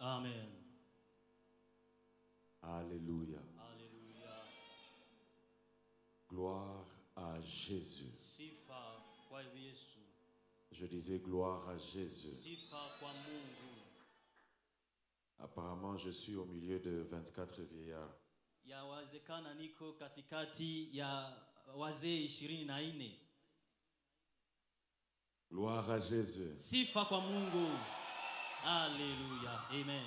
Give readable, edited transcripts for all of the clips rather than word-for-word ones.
Amen. Alléluia. Alléluia. Gloire à Jésus. Sifa kwa Yesu. Je disais gloire à Jésus. Sifa kwa Mungu. Apparemment, je suis au milieu de 24 vieillards. Yawezekana niko katikati ya wazee 24. Gloire à Jésus. Sifa kwa Mungu. Alléluia. Amen.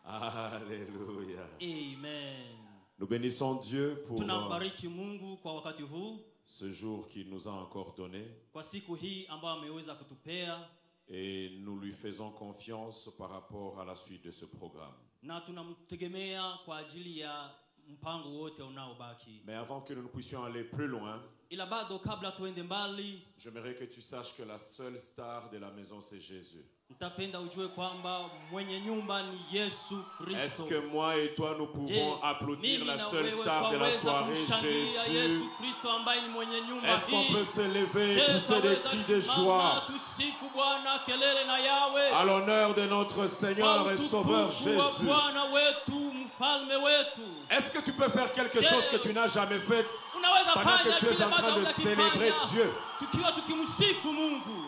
Alléluia. Amen. Nous bénissons Dieu pour Tunambariki Mungu kwa wakati huu, ce jour qu'il nous a encore donné kwa siku hii ambayo ameweza kutupea, et nous lui faisons confiance par rapport à la suite de ce programme. na tunamtegemea kwa ajili ya mpango wote unaobaki. Mais avant que nous ne puissions aller plus loin, Ila bado kabla tuende mbali, j'aimerais que tu saches que la seule star de la maison, c'est Jésus. nitapenda ujue kwamba mwenye nyumba ni Yesu Kristo. Est-ce que moi et toi, nous pouvons Je, applaudir mimi la na seule wewe star de la twaweza soirée, kumshangilia Jésus? Yesu Kristo ambaye ni mwenye nyumba Est-ce qu'on hii? peut se lever et Je, pousser des twaweza cris de simama, joie tusifu Bwana, kelele na yawe à l'honneur de notre Seigneur kwa et Sauveur utukufu wa Jésus? Bwana wetu, mfalme wetu. Est-ce que tu peux faire quelque Je, chose que tu n'as jamais fait Unaweza pendant fanya que tu es kile en train bado de hujakifanya, célébrer Dieu? tukiwa tukimsifu Mungu.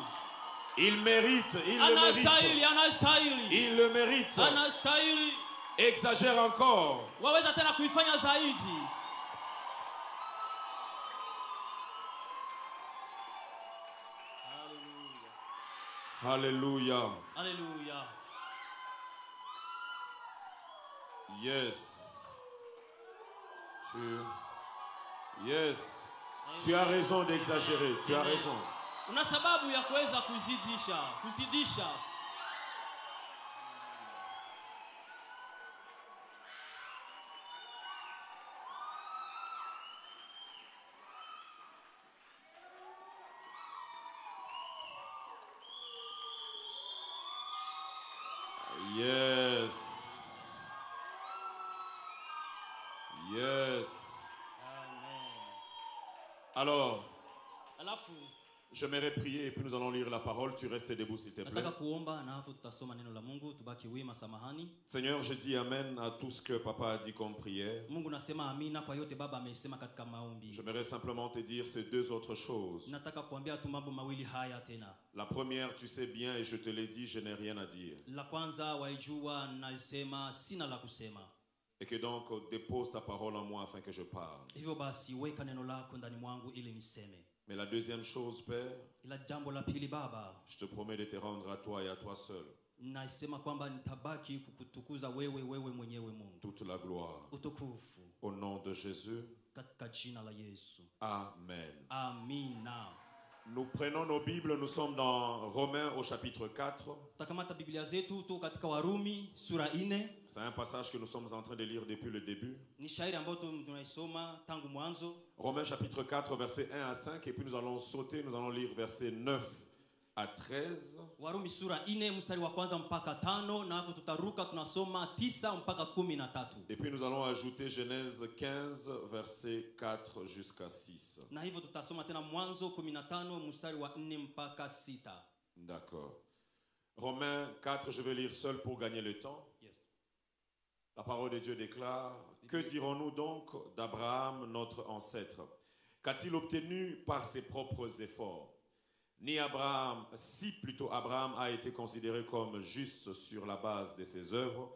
Il mérite, il le Anastahili, mérite, anastahili, il le mérite. anastahili. Exagère encore. Waweza tena kuifanya zaidi. Alléluia. Alléluia. Yes. Yes. Tu as raison d'exagérer. Tu as raison. Una sababu ya kuweza kuzidisha. Yes. Yes. Amen. Alors, Alafu j'aimerais prier et puis nous allons lire la parole. Tu restes debout s'il te plaît. nataka kuomba na hapo tutasoma neno la Mungu, tubaki wima, samahani. Seigneur, je dis amen à tout ce que papa a dit comme prière. Mungu, nasema amina kwa yote baba amesema katika maombi. J'aimerais simplement te dire ces deux autres choses. Nataka kuambia tu mambo mawili haya tena. La première, tu sais bien et je te l'ai dit, je n'ai rien à dire. La kwanza waijua, nalisema sina la kusema. Et que donc dépose ta parole en moi afin que je parle. Hivyo basi weka neno lako ndani mwangu ili niseme. Mais la deuxième chose, Père, Ila jambo la pili baba, je te promets de te rendre à toi et à toi seul nasema kwamba nitabaki kukutukuza wewe mwenyewe Mungu. toute la gloire. Utukufu Au nom de Jésus, katika jina la Yesu. amen. Amina. Nous prenons nos Bibles, nous sommes dans Romains au chapitre 4. Takamata Biblia zetu tu katika Warumi sura 4. C'est un passage que nous sommes en train de lire depuis le début. Ni shairi ambayo tunaisoma tangu mwanzo. Romains chapitre 4, versets 1 à 5. Et puis nous allons sauter, nous allons lire versets 9 à 13. Warumi sura 4 mstari wa kwanza mpaka 5, na hapo tutaruka tunasoma 9 mpaka 13. Et puis nous allons ajouter Genèse 15, versets 4 jusqu'à 6. Na hivyo tutasoma tena mwanzo 15 mstari wa 4 mpaka 6. D'accord. Romains 4, je vais lire seul pour gagner le temps. Yes. La parole de Dieu déclare: que dirons-nous donc d'Abraham, notre ancêtre? Qu'a-t-il obtenu par ses propres efforts? Ni Abraham, si plutôt Abraham a été considéré comme juste sur la base de ses œuvres,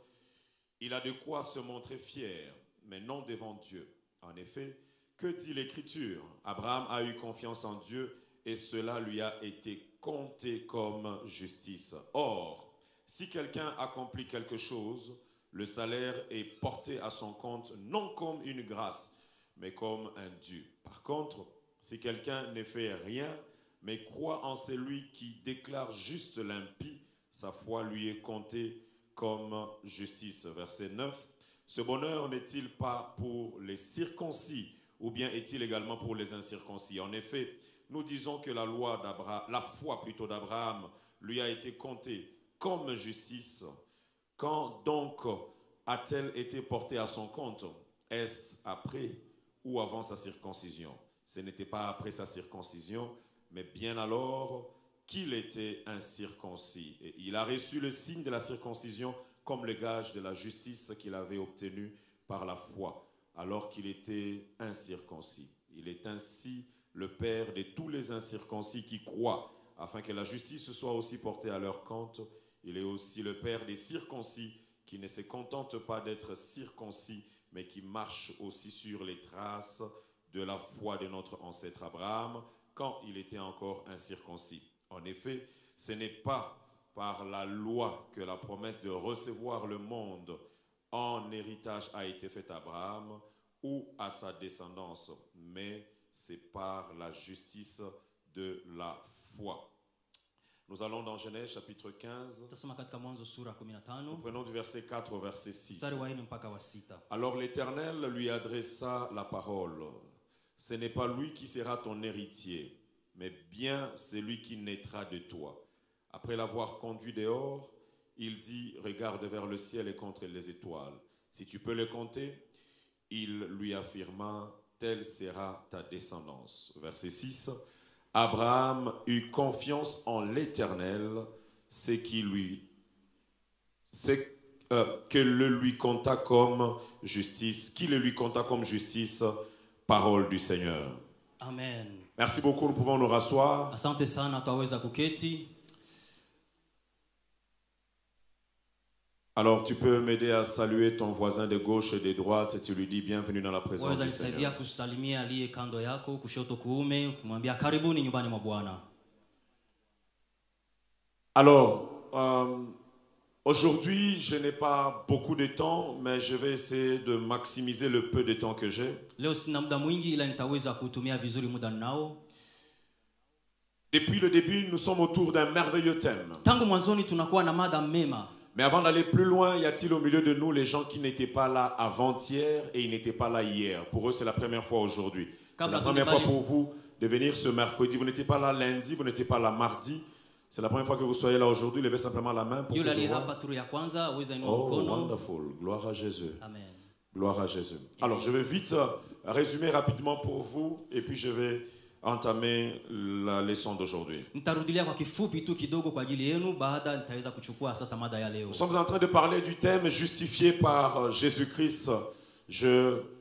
il a de quoi se montrer fier, mais non devant Dieu. En effet, que dit l'Écriture? Abraham a eu confiance en Dieu et cela lui a été compté comme justice. Or, si quelqu'un accomplit quelque chose, le salaire est porté à son compte non comme une grâce, mais comme un dû. Par contre, si quelqu'un ne fait rien, mais croit en celui qui déclare juste l'impie, sa foi lui est comptée comme justice. Verset 9. Ce bonheur n'est-il pas pour les circoncis, ou bien est-il également pour les incirconcis? En effet, nous disons que la foi d'Abraham lui a été comptée comme justice. Quand donc a-t-elle été portée à son compte? Est-ce après ou avant sa circoncision? Ce n'était pas après sa circoncision, mais bien alors qu'il était incirconcis. Et il a reçu le signe de la circoncision comme le gage de la justice qu'il avait obtenue par la foi, alors qu'il était incirconcis. Il est ainsi le Père de tous les incirconcis qui croient, afin que la justice soit aussi portée à leur compte. Il est aussi le Père des circoncis, qui ne se contentent pas d'être circoncis, mais qui marchent aussi sur les traces de la foi de notre ancêtre Abraham, quand il était encore incirconcis. En effet, ce n'est pas par la loi que la promesse de recevoir le monde en héritage a été faite à Abraham ou à sa descendance, mais c'est par la justice de la foi. Nous allons dans Genèse chapitre 15. Tutasoma katika Mwanzo sura 15 Nous prenons du verset 4 au verset 6. mstari wa 4 mpaka wa 6. Alors l'Éternel lui adressa la parole. Ce n'est pas lui qui sera ton héritier, mais bien celui qui naîtra de toi. Après l'avoir conduit dehors, il dit, regarde vers le ciel et compte les étoiles. Si tu peux les compter, il lui affirma, telle sera ta descendance. Verset 6. Abraham eut confiance en l'Éternel, que le lui compta comme justice, parole du Seigneur. Amen. Merci beaucoup, nous pouvons nous rasseoir. Asante sana, tutaweza kuketi. Alors tu peux m'aider à saluer ton voisin de gauche et de droite et tu lui dis bienvenue dans la présence Waweza du nisaidia Seigneur. kusalimia aliye kando yako kushoto kuume, ukimwambia karibuni nyumbani mwa Bwana. Alors, aujourd'hui, je n'ai pas beaucoup de temps, mais je vais essayer de maximiser le peu de temps que j'ai. Leo sina muda mwingi ila nitaweza kutumia vizuri muda ninao. Depuis le début, nous sommes autour d'un merveilleux thème. Tangu mwanzoni tunakuwa na mada mema. Mais avant d'aller plus loin, y a-t-il au milieu de nous les gens qui n'étaient pas là avant-hier et ils n'étaient pas là hier? Pour eux, c'est la première fois aujourd'hui. C'est la première fois pour vous de venir ce mercredi. Vous n'étiez pas là lundi, vous n'étiez pas là mardi. C'est la première fois que vous soyez là aujourd'hui. Levez simplement la main pour que Yule je aliye vois. hapa turu ya kwanza uweza inua Oh, mkono. wonderful. Gloire à Jésus. Amen. Gloire à Jésus. Alors, je vais vite résumer rapidement pour vous et puis je vais entamer la leçon d'aujourd'hui. Nitarudilia kwa kifupi tu kidogo kwa ajili yenu, baada nitaweza kuchukua sasa mada ya leo. Nous sommes en train de parler du thème justifié par Jésus-Christ.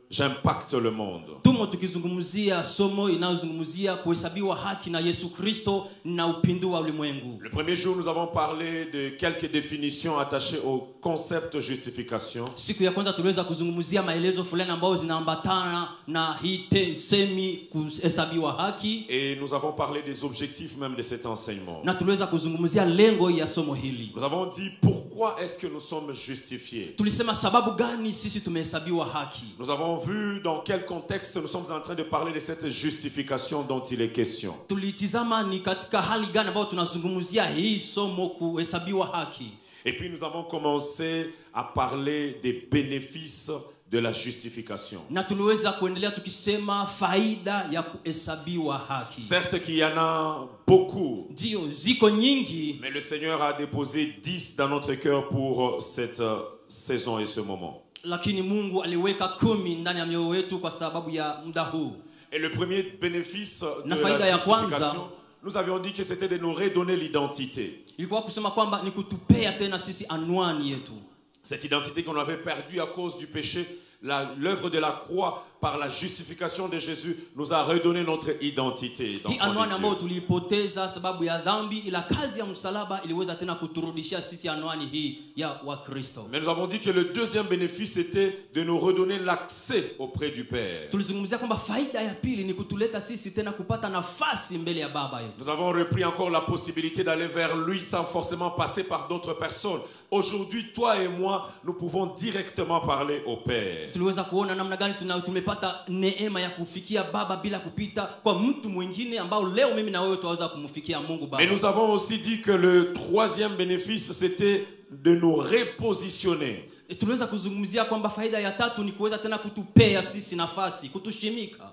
J'impacte le monde. Tumo tukizungumzia somo inayozungumzia kuhesabiwa haki na Yesu Kristo na upindua ulimwengu. Le premier jour, nous avons parlé de quelques définitions attachées au concept justification. Siku ya kwanza tuliweza kuzungumzia maelezo fulani ambayo zinaambatana na hii semi kuhesabiwa haki. Et nous avons parlé des objectifs même de cet enseignement. Na tuliweza kuzungumzia lengo ya somo hili. Nous avons dit pourquoi est-ce que nous sommes justifiés. Tulisema sababu gani sisi tumehesabiwa haki. Nous avons vu dans quel contexte nous sommes en train de parler de cette justification dont il est question. Tulitizama ni katika hali gani ambayo tunazungumzia hii somo kuhesabiwa haki. Et puis nous avons commencé à parler des bénéfices de la justification. Na tuliweza kuendelea tukisema faida ya kuhesabiwa haki. Certes qu'il y en a beaucoup. Ndio ziko nyingi. Mais le Seigneur a déposé 10 dans notre cœur pour cette saison et ce moment. Lakini Mungu aliweka 10 ndani ya mioyo yetu kwa sababu ya muda huu. Et le premier bénéfice de Na la faida ya kwanza, justification, nous avions dit que c'était de nous redonner l'identité. Ilikuwa kusema kwamba ni kutupea tena sisi anwani yetu. Cette identité qu'on avait perdue à cause du péché, l'œuvre de la croix par la justification de Jésus nous a redonné notre identité. Hii anwani ambayo tuliipoteza sababu ya dhambi, ila kazi ya msalaba iliweza tena kuturudishia sisi anwani hii ya Wakristo. Mais nous avons dit que le deuxième bénéfice était de nous redonner l'accès auprès du Père. Tulizungumzia kwamba faida ya pili ni kutuleta sisi tena kupata nafasi mbele ya Baba yetu. Nous avons repris encore la possibilité d'aller vers lui sans forcément passer par d'autres personnes. Aujourd'hui, toi et moi, nous pouvons directement parler au Père. Tuliweza kuona namna gani tumepata neema ya kufikia Baba bila kupita kwa mtu mwingine ambao leo mimi na wewe tuweza kumfikia Mungu Baba. Mais nous avons aussi dit que le troisième bénéfice c'était de nous repositionner. Tuliweza kuzungumzia kwamba faida ya tatu ni kuweza tena kutupea sisi nafasi, kutushimika.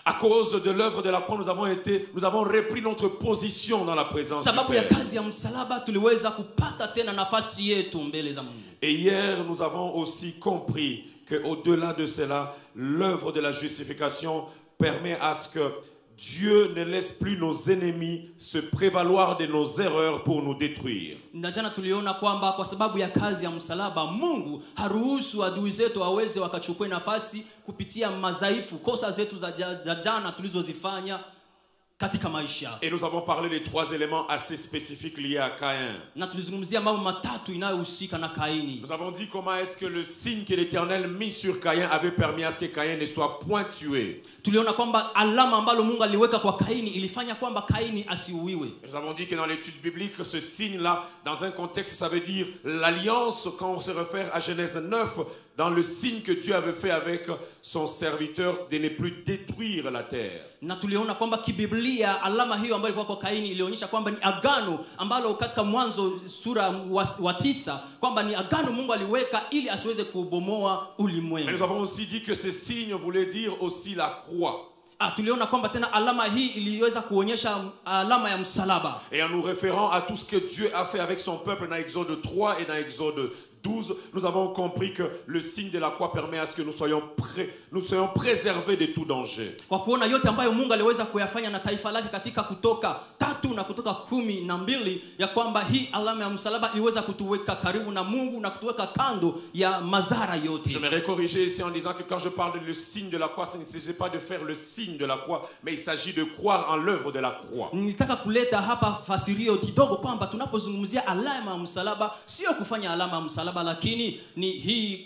À cause de l'œuvre de la croix, nous avons repris notre position dans la présence du Sababu ya Père. kazi ya msalaba tuliweza kupata tena nafasi yetu mbele za Mungu. Et hier, nous avons aussi compris qu'au-delà de cela, l'œuvre de la justification permet à ce que Dieu ne laisse plus nos ennemis se prévaloir de nos erreurs pour nous détruire. Na jana tuliona kwamba kwa sababu ya kazi ya msalaba Mungu haruhusu adui zetu waweze wakachukue nafasi kupitia madhaifu, kosa zetu za jana tulizozifanya katika maisha. Et nous avons parlé des 3 éléments assez spécifiques liés à Caïn. Na tulizungumzia mambo matatu inayohusika na Kaini. Nous avons dit comment est-ce que le signe que l'Éternel mit sur Caïn avait permis à ce que Caïn ne soit point tué. Tuliona kwamba alama ambalo Mungu aliweka kwa Kaini ilifanya kwamba Kaini asiuiwe. Nous avons dit que dans l'étude biblique, ce signe-là, dans un contexte, ça veut dire l'alliance, quand on se réfère à Genèse 9, dans le signe que Dieu avait fait avec son serviteur de ne plus détruire la terre. Na tuliona kwamba kibiblia alama hiyo ambayo ilikuwa kwa Kaini ilionyesha kwamba ni agano ambalo katika Mwanzo sura wa 9 kwamba ni agano Mungu aliweka ili asiweze kubomoa ulimwengu. Mais nous avons aussi dit que ce signe voulait dire aussi la croix. Tuliona kwamba tena alama hii iliweza kuonyesha alama ya msalaba. Et en nous référant à tout ce que Dieu a fait avec son peuple dans Exode 3 et dans Exode 12, nous avons compris que le signe de la croix permet à ce que nous soyons préservés de tout danger. Kwa kuona yote ambayo Mungu aliweza kuyafanya na taifa lake katika Kutoka 3 na Kutoka 12 ya kwamba hii alama ya msalaba iliweza kutuweka karibu na Mungu na kutuweka kando ya madhara yote. Je m'aimerais corriger ici en disant que quand je parle de le signe de la croix, il ne s'agit pas de faire le signe de la croix, mais il s'agit de croire en l'œuvre de la croix. Nilitaka kuleta hapa fasirio kidogo kwamba tunapozungumzia alama ya msalaba sio kufanya alama ya msalaba lakini ni hii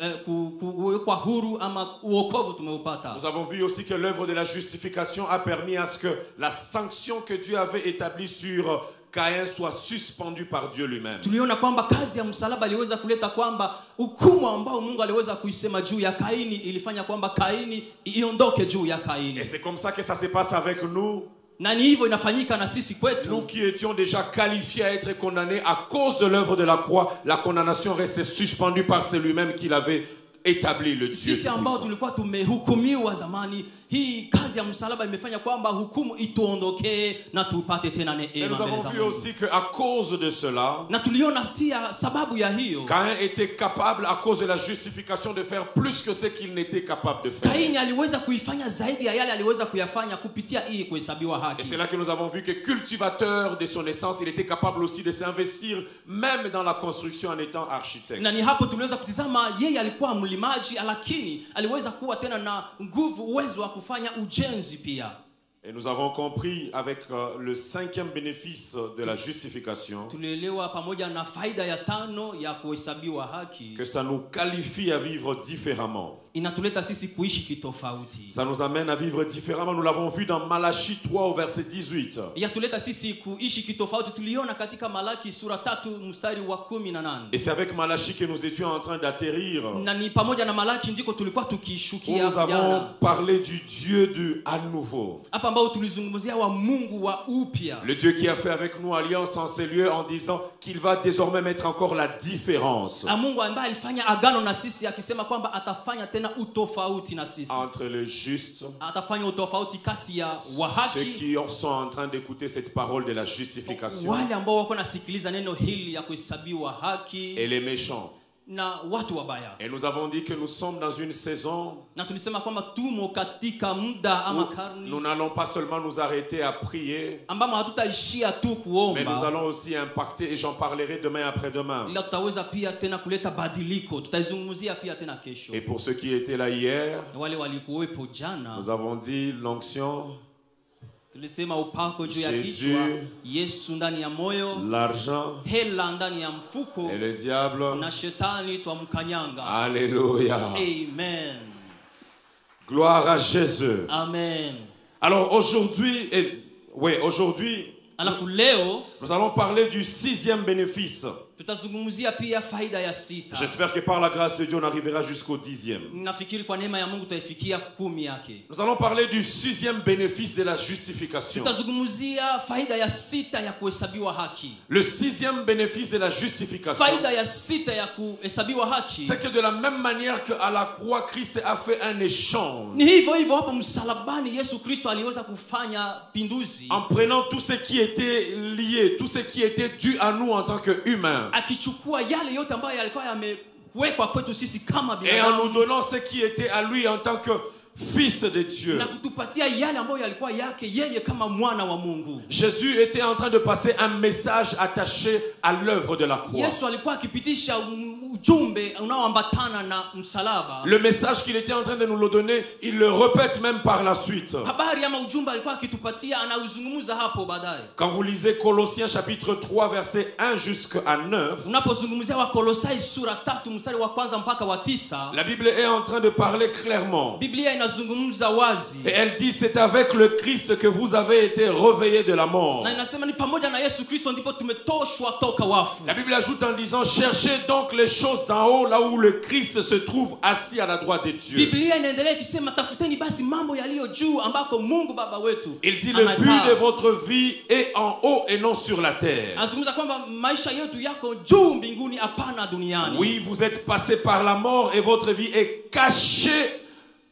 kuwekwa huru ama uokovu tumeupata. Nous avons vu aussi que l'œuvre de la justification a permis à ce que la sanction que Dieu avait établie sur Caïn soit suspendue par Dieu lui-même. Tuliona kwamba kazi ya msalaba iliweza kuleta kwamba hukumu ambao Mungu aliweza kuisema juu ya Kaini ilifanya kwamba Kaini iondoke juu ya Kaini. Et c'est comme ça que ça se passe avec nous. Na ni hivyo inafanyika na sisi kwetu. Nous qui étions déjà qualifiés à être condamnés à cause de l'œuvre de la croix, la condamnation restait suspendue par celui-même qui l'avait établi, le Dieu. Sisi ambao tulikuwa tumehukumiwa zamani, hii kazi ya msalaba imefanya kwamba hukumu ituondokee na tupate tena neema. Nous avons vu aussi que à cause de cela, na tuliona pia sababu ya hiyo, Caïn était capable à cause de la justification de faire plus que ce qu'il n'était capable de faire. Kaini aliweza kuifanya zaidi ya yale aliweza kuyafanya kupitia hii kuhesabiwa haki. Et c'est là que nous avons vu que cultivateur de son essence, il était capable aussi de s'investir même dans la construction en étant architecte. Na ni hapo tuliweza kutizama yeye alikuwa mlimaji lakini aliweza kuwa tena na nguvu, uwezo wa kufanya ujenzi pia. Et nous avons compris avec le 5e bénéfice de la justification que ça nous qualifie à vivre différemment. Ça nous amène à vivre différemment. Nous l'avons vu dans Malachie 3 au verset 18. Et c'est avec Malachie que nous étions en train d'atterrir. Nous avons parlé du Dieu du à nouveau. Le Dieu qui a fait avec nous alliance en ces lieux en disant qu'il va désormais mettre encore la différence entre les justes, ceux qui sont en train d'écouter cette parole de la justification, et les méchants. Et nous avons dit que nous sommes dans une saison où nous n'allons pas seulement nous arrêter à prier, mais nous allons aussi impacter, et j'en parlerai demain après-demain. Et pour ceux qui étaient là hier, nous avons dit l'onction, Jésus, l'argent et le diable. Alléluia. Amen. Gloire à Jésus. Amen. Alors aujourd'hui, nous allons parler du 6e bénéfice. J'espère que par la grâce de Dieu on arrivera jusqu'au 10e. Nous allons parler du 6e bénéfice de la justification. Le 6e bénéfice de la justification, c'est que de la même manière qu'à la croix Christ a fait un échange en prenant tout ce qui était lié, tout ce qui était dû à nous en tant qu'humains, et en nous donnant ce qui était à lui en tant que fils de Dieu. na kutupatia yale ambayo yalikuwa yake yeye kama mwana wa Mungu. Jésus était en train de passer un message attaché à l'œuvre de la croix. Yesu alikuwa akipitisha ujumbe unaoambatana na msalaba. Le message qu'il était en train de nous le donner, il le répète même par la suite. Habari ama ujumbe alikuwa akitupatia anauzungumza hapo baadaye. Quand vous lisez Colossiens chapitre 3 verset 1 jusqu'à 9, Unapozungumzia Wakolosai sura 3 mstari wa kwanza mpaka wa 9, la Bible est en train de parler clairement. Biblia inazungumza wazi. Et elle dit, c'est avec le Christ que vous avez été réveillés de la mort. Na inasema ni pamoja na Yesu Kristo ndipo tumetoshwa toka wafu. La Bible ajoute en disant, cherchez donc les choses d'en haut, là où le Christ se trouve assis à la droite de Dieu. Biblia inaendelea ikisema tafuteni basi mambo yaliyo juu ambako Mungu Baba wetu. Il dit, le but de votre vie est en haut et non sur la terre. Anazungumza kwamba maisha yetu yako juu mbinguni hapana duniani. Oui, vous êtes passé par la mort et votre vie est cachée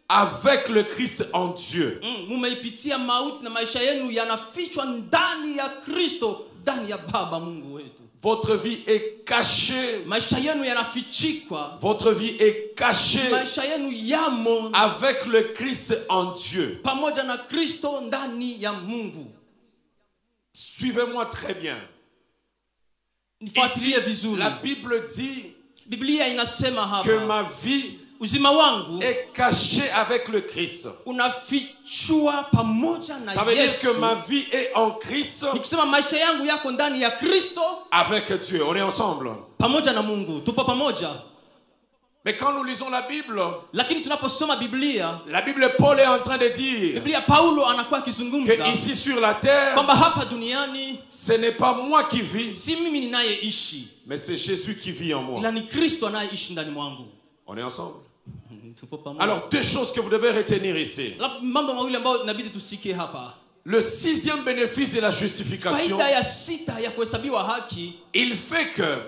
avec le Christ en Dieu. Mumeipitia mauti na maisha yenu yanafichwa ndani ya Kristo, ndani ya Baba Mungu wetu. Votre vie est cachée. Maisha yenu yanafichikwa. Votre vie est cachée Maisha yenu yamo avec le Christ en Dieu. pamoja na Kristo ndani ya Mungu. Suivez-moi très bien. Nifuatilie Ici, vizuri. la Bible dit Biblia inasema que hapa ma vie uzima wangu est cachée avec le Christ. unafichwa pamoja na Ça veut dire Yesu. que ma vie est en Christ Nikisema maisha yangu yako ndani ya Kristo avec Dieu. On est ensemble. pamoja na Mungu. Tupo pamoja. Mais quand nous lisons la Bible, Lakini tunaposoma Biblia, la Bible, Paul est en train de dire Biblia Paulo anakuwa akizungumza que ici sur la terre, kwamba hapa duniani ce n'est pas moi qui vis, si mimi ninayeishi, mais c'est Jésus qui vit en moi. ila ni Kristo anayeishi ndani mwangu. On est ensemble. Tupo pamoja. Alors, deux choses que vous devez retenir ici. Alafu mambo mawili ambayo inabidi tusikie hapa. Le sixième bénéfice de la justification, Faida ya sita ya kuhesabiwa haki il fait que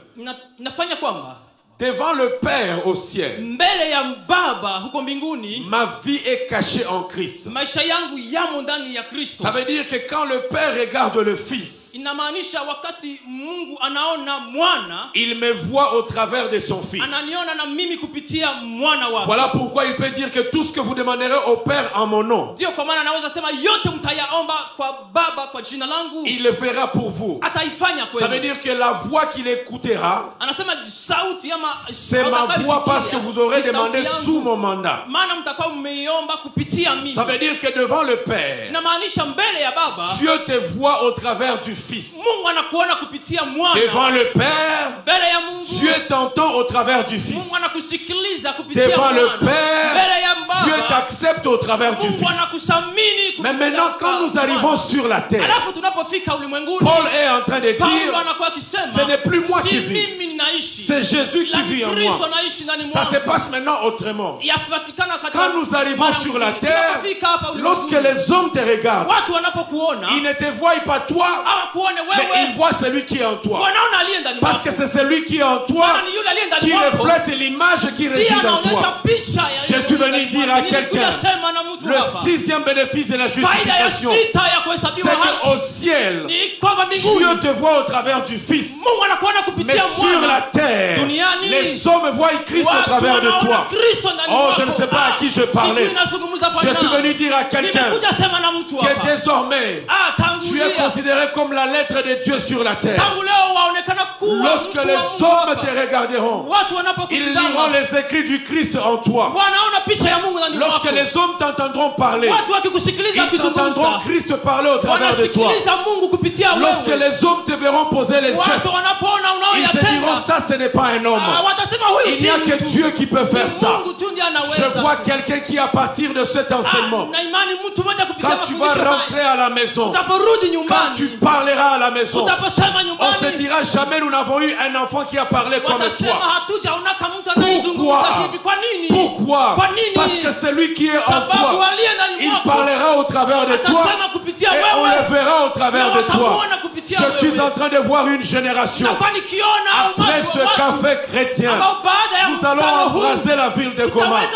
inafanya kwamba devant le Père au ciel, mbele ya Baba huko mbinguni ma vie est cachée en Christ. maisha yangu yamo ndani ya Kristo. Ça veut dire que quand le Père regarde le Fils, Inamaanisha wakati Mungu anaona mwana, il me voit au travers de son Fils. ananiona na mimi kupitia mwana wake. Voilà pourquoi il peut dire que tout ce que vous demanderez au Père en mon nom, Ndio kwa maana naweza sema yote mtayaomba kwa Baba kwa jina langu, il le fera pour vous. ataifanya Ça veut kwenu. dire que la voix qu'il écoutera, Anasema sauti ama c'est ma voix parce que vous aurez demandé sous mon mandat. maana mtakuwa mmeiomba kupitia mimi. Ça veut dire que devant le Père, Inamaanisha mbele ya Baba Dieu te voit au travers du Fils. Mungu anakuona kupitia mwana. Devant le Père, Mbele ya Mungu Dieu t'entend au travers du Fils. Mungu anakusikiliza kupitia Devant le mwana. Mbele ya Père, Dieu Baba t'accepte au travers du Mungu Fils. anakusamini kupitia Mais maintenant, quand nous arrivons sur la terre, alafu tunapofika ulimwenguni Paul est en train de Paulo dire, anakuwa akisema ce n'est plus moi si qui vis, mimi ninaishi, c'est Jésus qui ila vit en Kristo moi. anaishi ndani Ça mwangu. se passe maintenant autrement. Yafatikana katika Quand nous arrivons mara sur la mwingine. terre, Tunapofika hapa ulimwenguni, lorsque les hommes te regardent, watu wanapokuona ils ne te voient pas toi, hawakuone mais ils wewe, voient celui qui est en toi. wanaona aliye ndani Parce mwako. que c'est celui qui est en toi Maana ni yule aliye ndani qui mwako reflète l'image qui ndiye réside en anaonyesha toi. picha ya Je yule suis venu ndani dire mwako. à quelqu'un, Nilikuja sema na mtu Le hapa. sixième bénéfice de la Faida ya justification, sita ya c'est kuhesabiwa haki qu'au ciel, ni kwamba mbinguni Dieu te voit au travers du Fils. Mungu anakuona Mais kupitia sur la mwana. terre, Duniani, les hommes voient Christ au Watu travers de wanaona toi. Kristo ndani Oh, mwako. je ne sais pas à qui je parlais. Sijui nazungumza kwa Je suis nani. venu dire à quelqu'un Nimekuja sema na mtu que hapa. désormais, tu es Tangulia. considéré comme la lettre de Dieu sur la terre. Tangu leo waonekana kuwa Lorsque mtu wa les Mungu hommes hapa. te regarderont, Watu ils wanapokutizama liront les écrits du Christ en toi. wanaona picha ya Mungu ndani Lorsque mwako. les hommes t'entendront parler, Watu wakikusikiliza ils entendront akizungumza Christ parler au travers de toi. wanasikiliza Mungu kupitia Lorsque wewe. les hommes te verront poser les gestes, Watu wanapoona ils se diront unaoyatenda ça ce n'est pas un homme. watasema huyu Il si n'y a que mtu. Dieu qui peut faire Ni ça. Mungu tu ndiye Je anaweza. vois quelqu'un qui à partir de cet enseignement, na imani mtu mmoja kupitia quand tu vas mafundisho rentrer haya à la maison, utaporudi quand tu nyumbani parleras à la maison, utaposema on se nyumbani dira jamais nous n'avons eu un enfant qui a parlé comme watasema toi. hatujaonaka mtu anayezungumza hivi. Kwa nini? Pourquoi? Kwa nini? Parce que celui qui est en Sababu toi, aliye ndani il mwako parlera au travers de toi atasema kupitia et on wewe le verra au travers na de toi. watamuona kupitia Je suis wewe. en train de voir une génération. Nakuwa nikiona Après umati ce wa watu café chrétien, ambao baada ya nous allons mkutano huu embraser la ville de Goma. tutaweza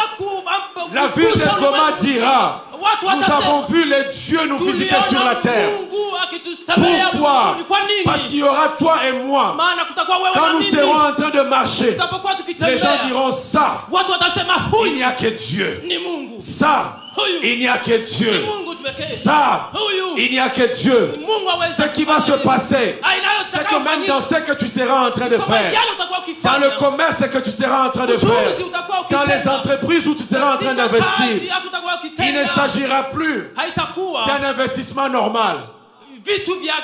La ville de kugusa Goma ulimwengu. dira, Watu nous watasema, avons vu les dieux nous visiter sur la tuliona terre. Mungu akitutembelea Pourquoi? mbinguni. Kwa nini? Parce qu'il y aura toi et moi. Maana kutakuwa wewe Quand na nous mimi. serons en train de marcher, Tutapokuwa les gens tukitembea diront ça, watu watasema il huyu n'y a que Dieu. ni Mungu. Ça, il n'y a que Dieu. Ni Mungu tu pekee. Ça, Huyu il n'y a que Dieu. ni Mungu aweza Ce qui va se kufanya. passer, c'est que même dans ce que tu seras en train de Kwamba faire, yale utakuwa dans ukifanya, le commerce que tu seras en train de faire, uchuuzi utakuwa dans les ukitenda, entreprises où tu seras en train katika kazi d'investir, yako utakuwa ukitenda, il ne s'agira plus haitakuwa d'un investissement normal, vitu vya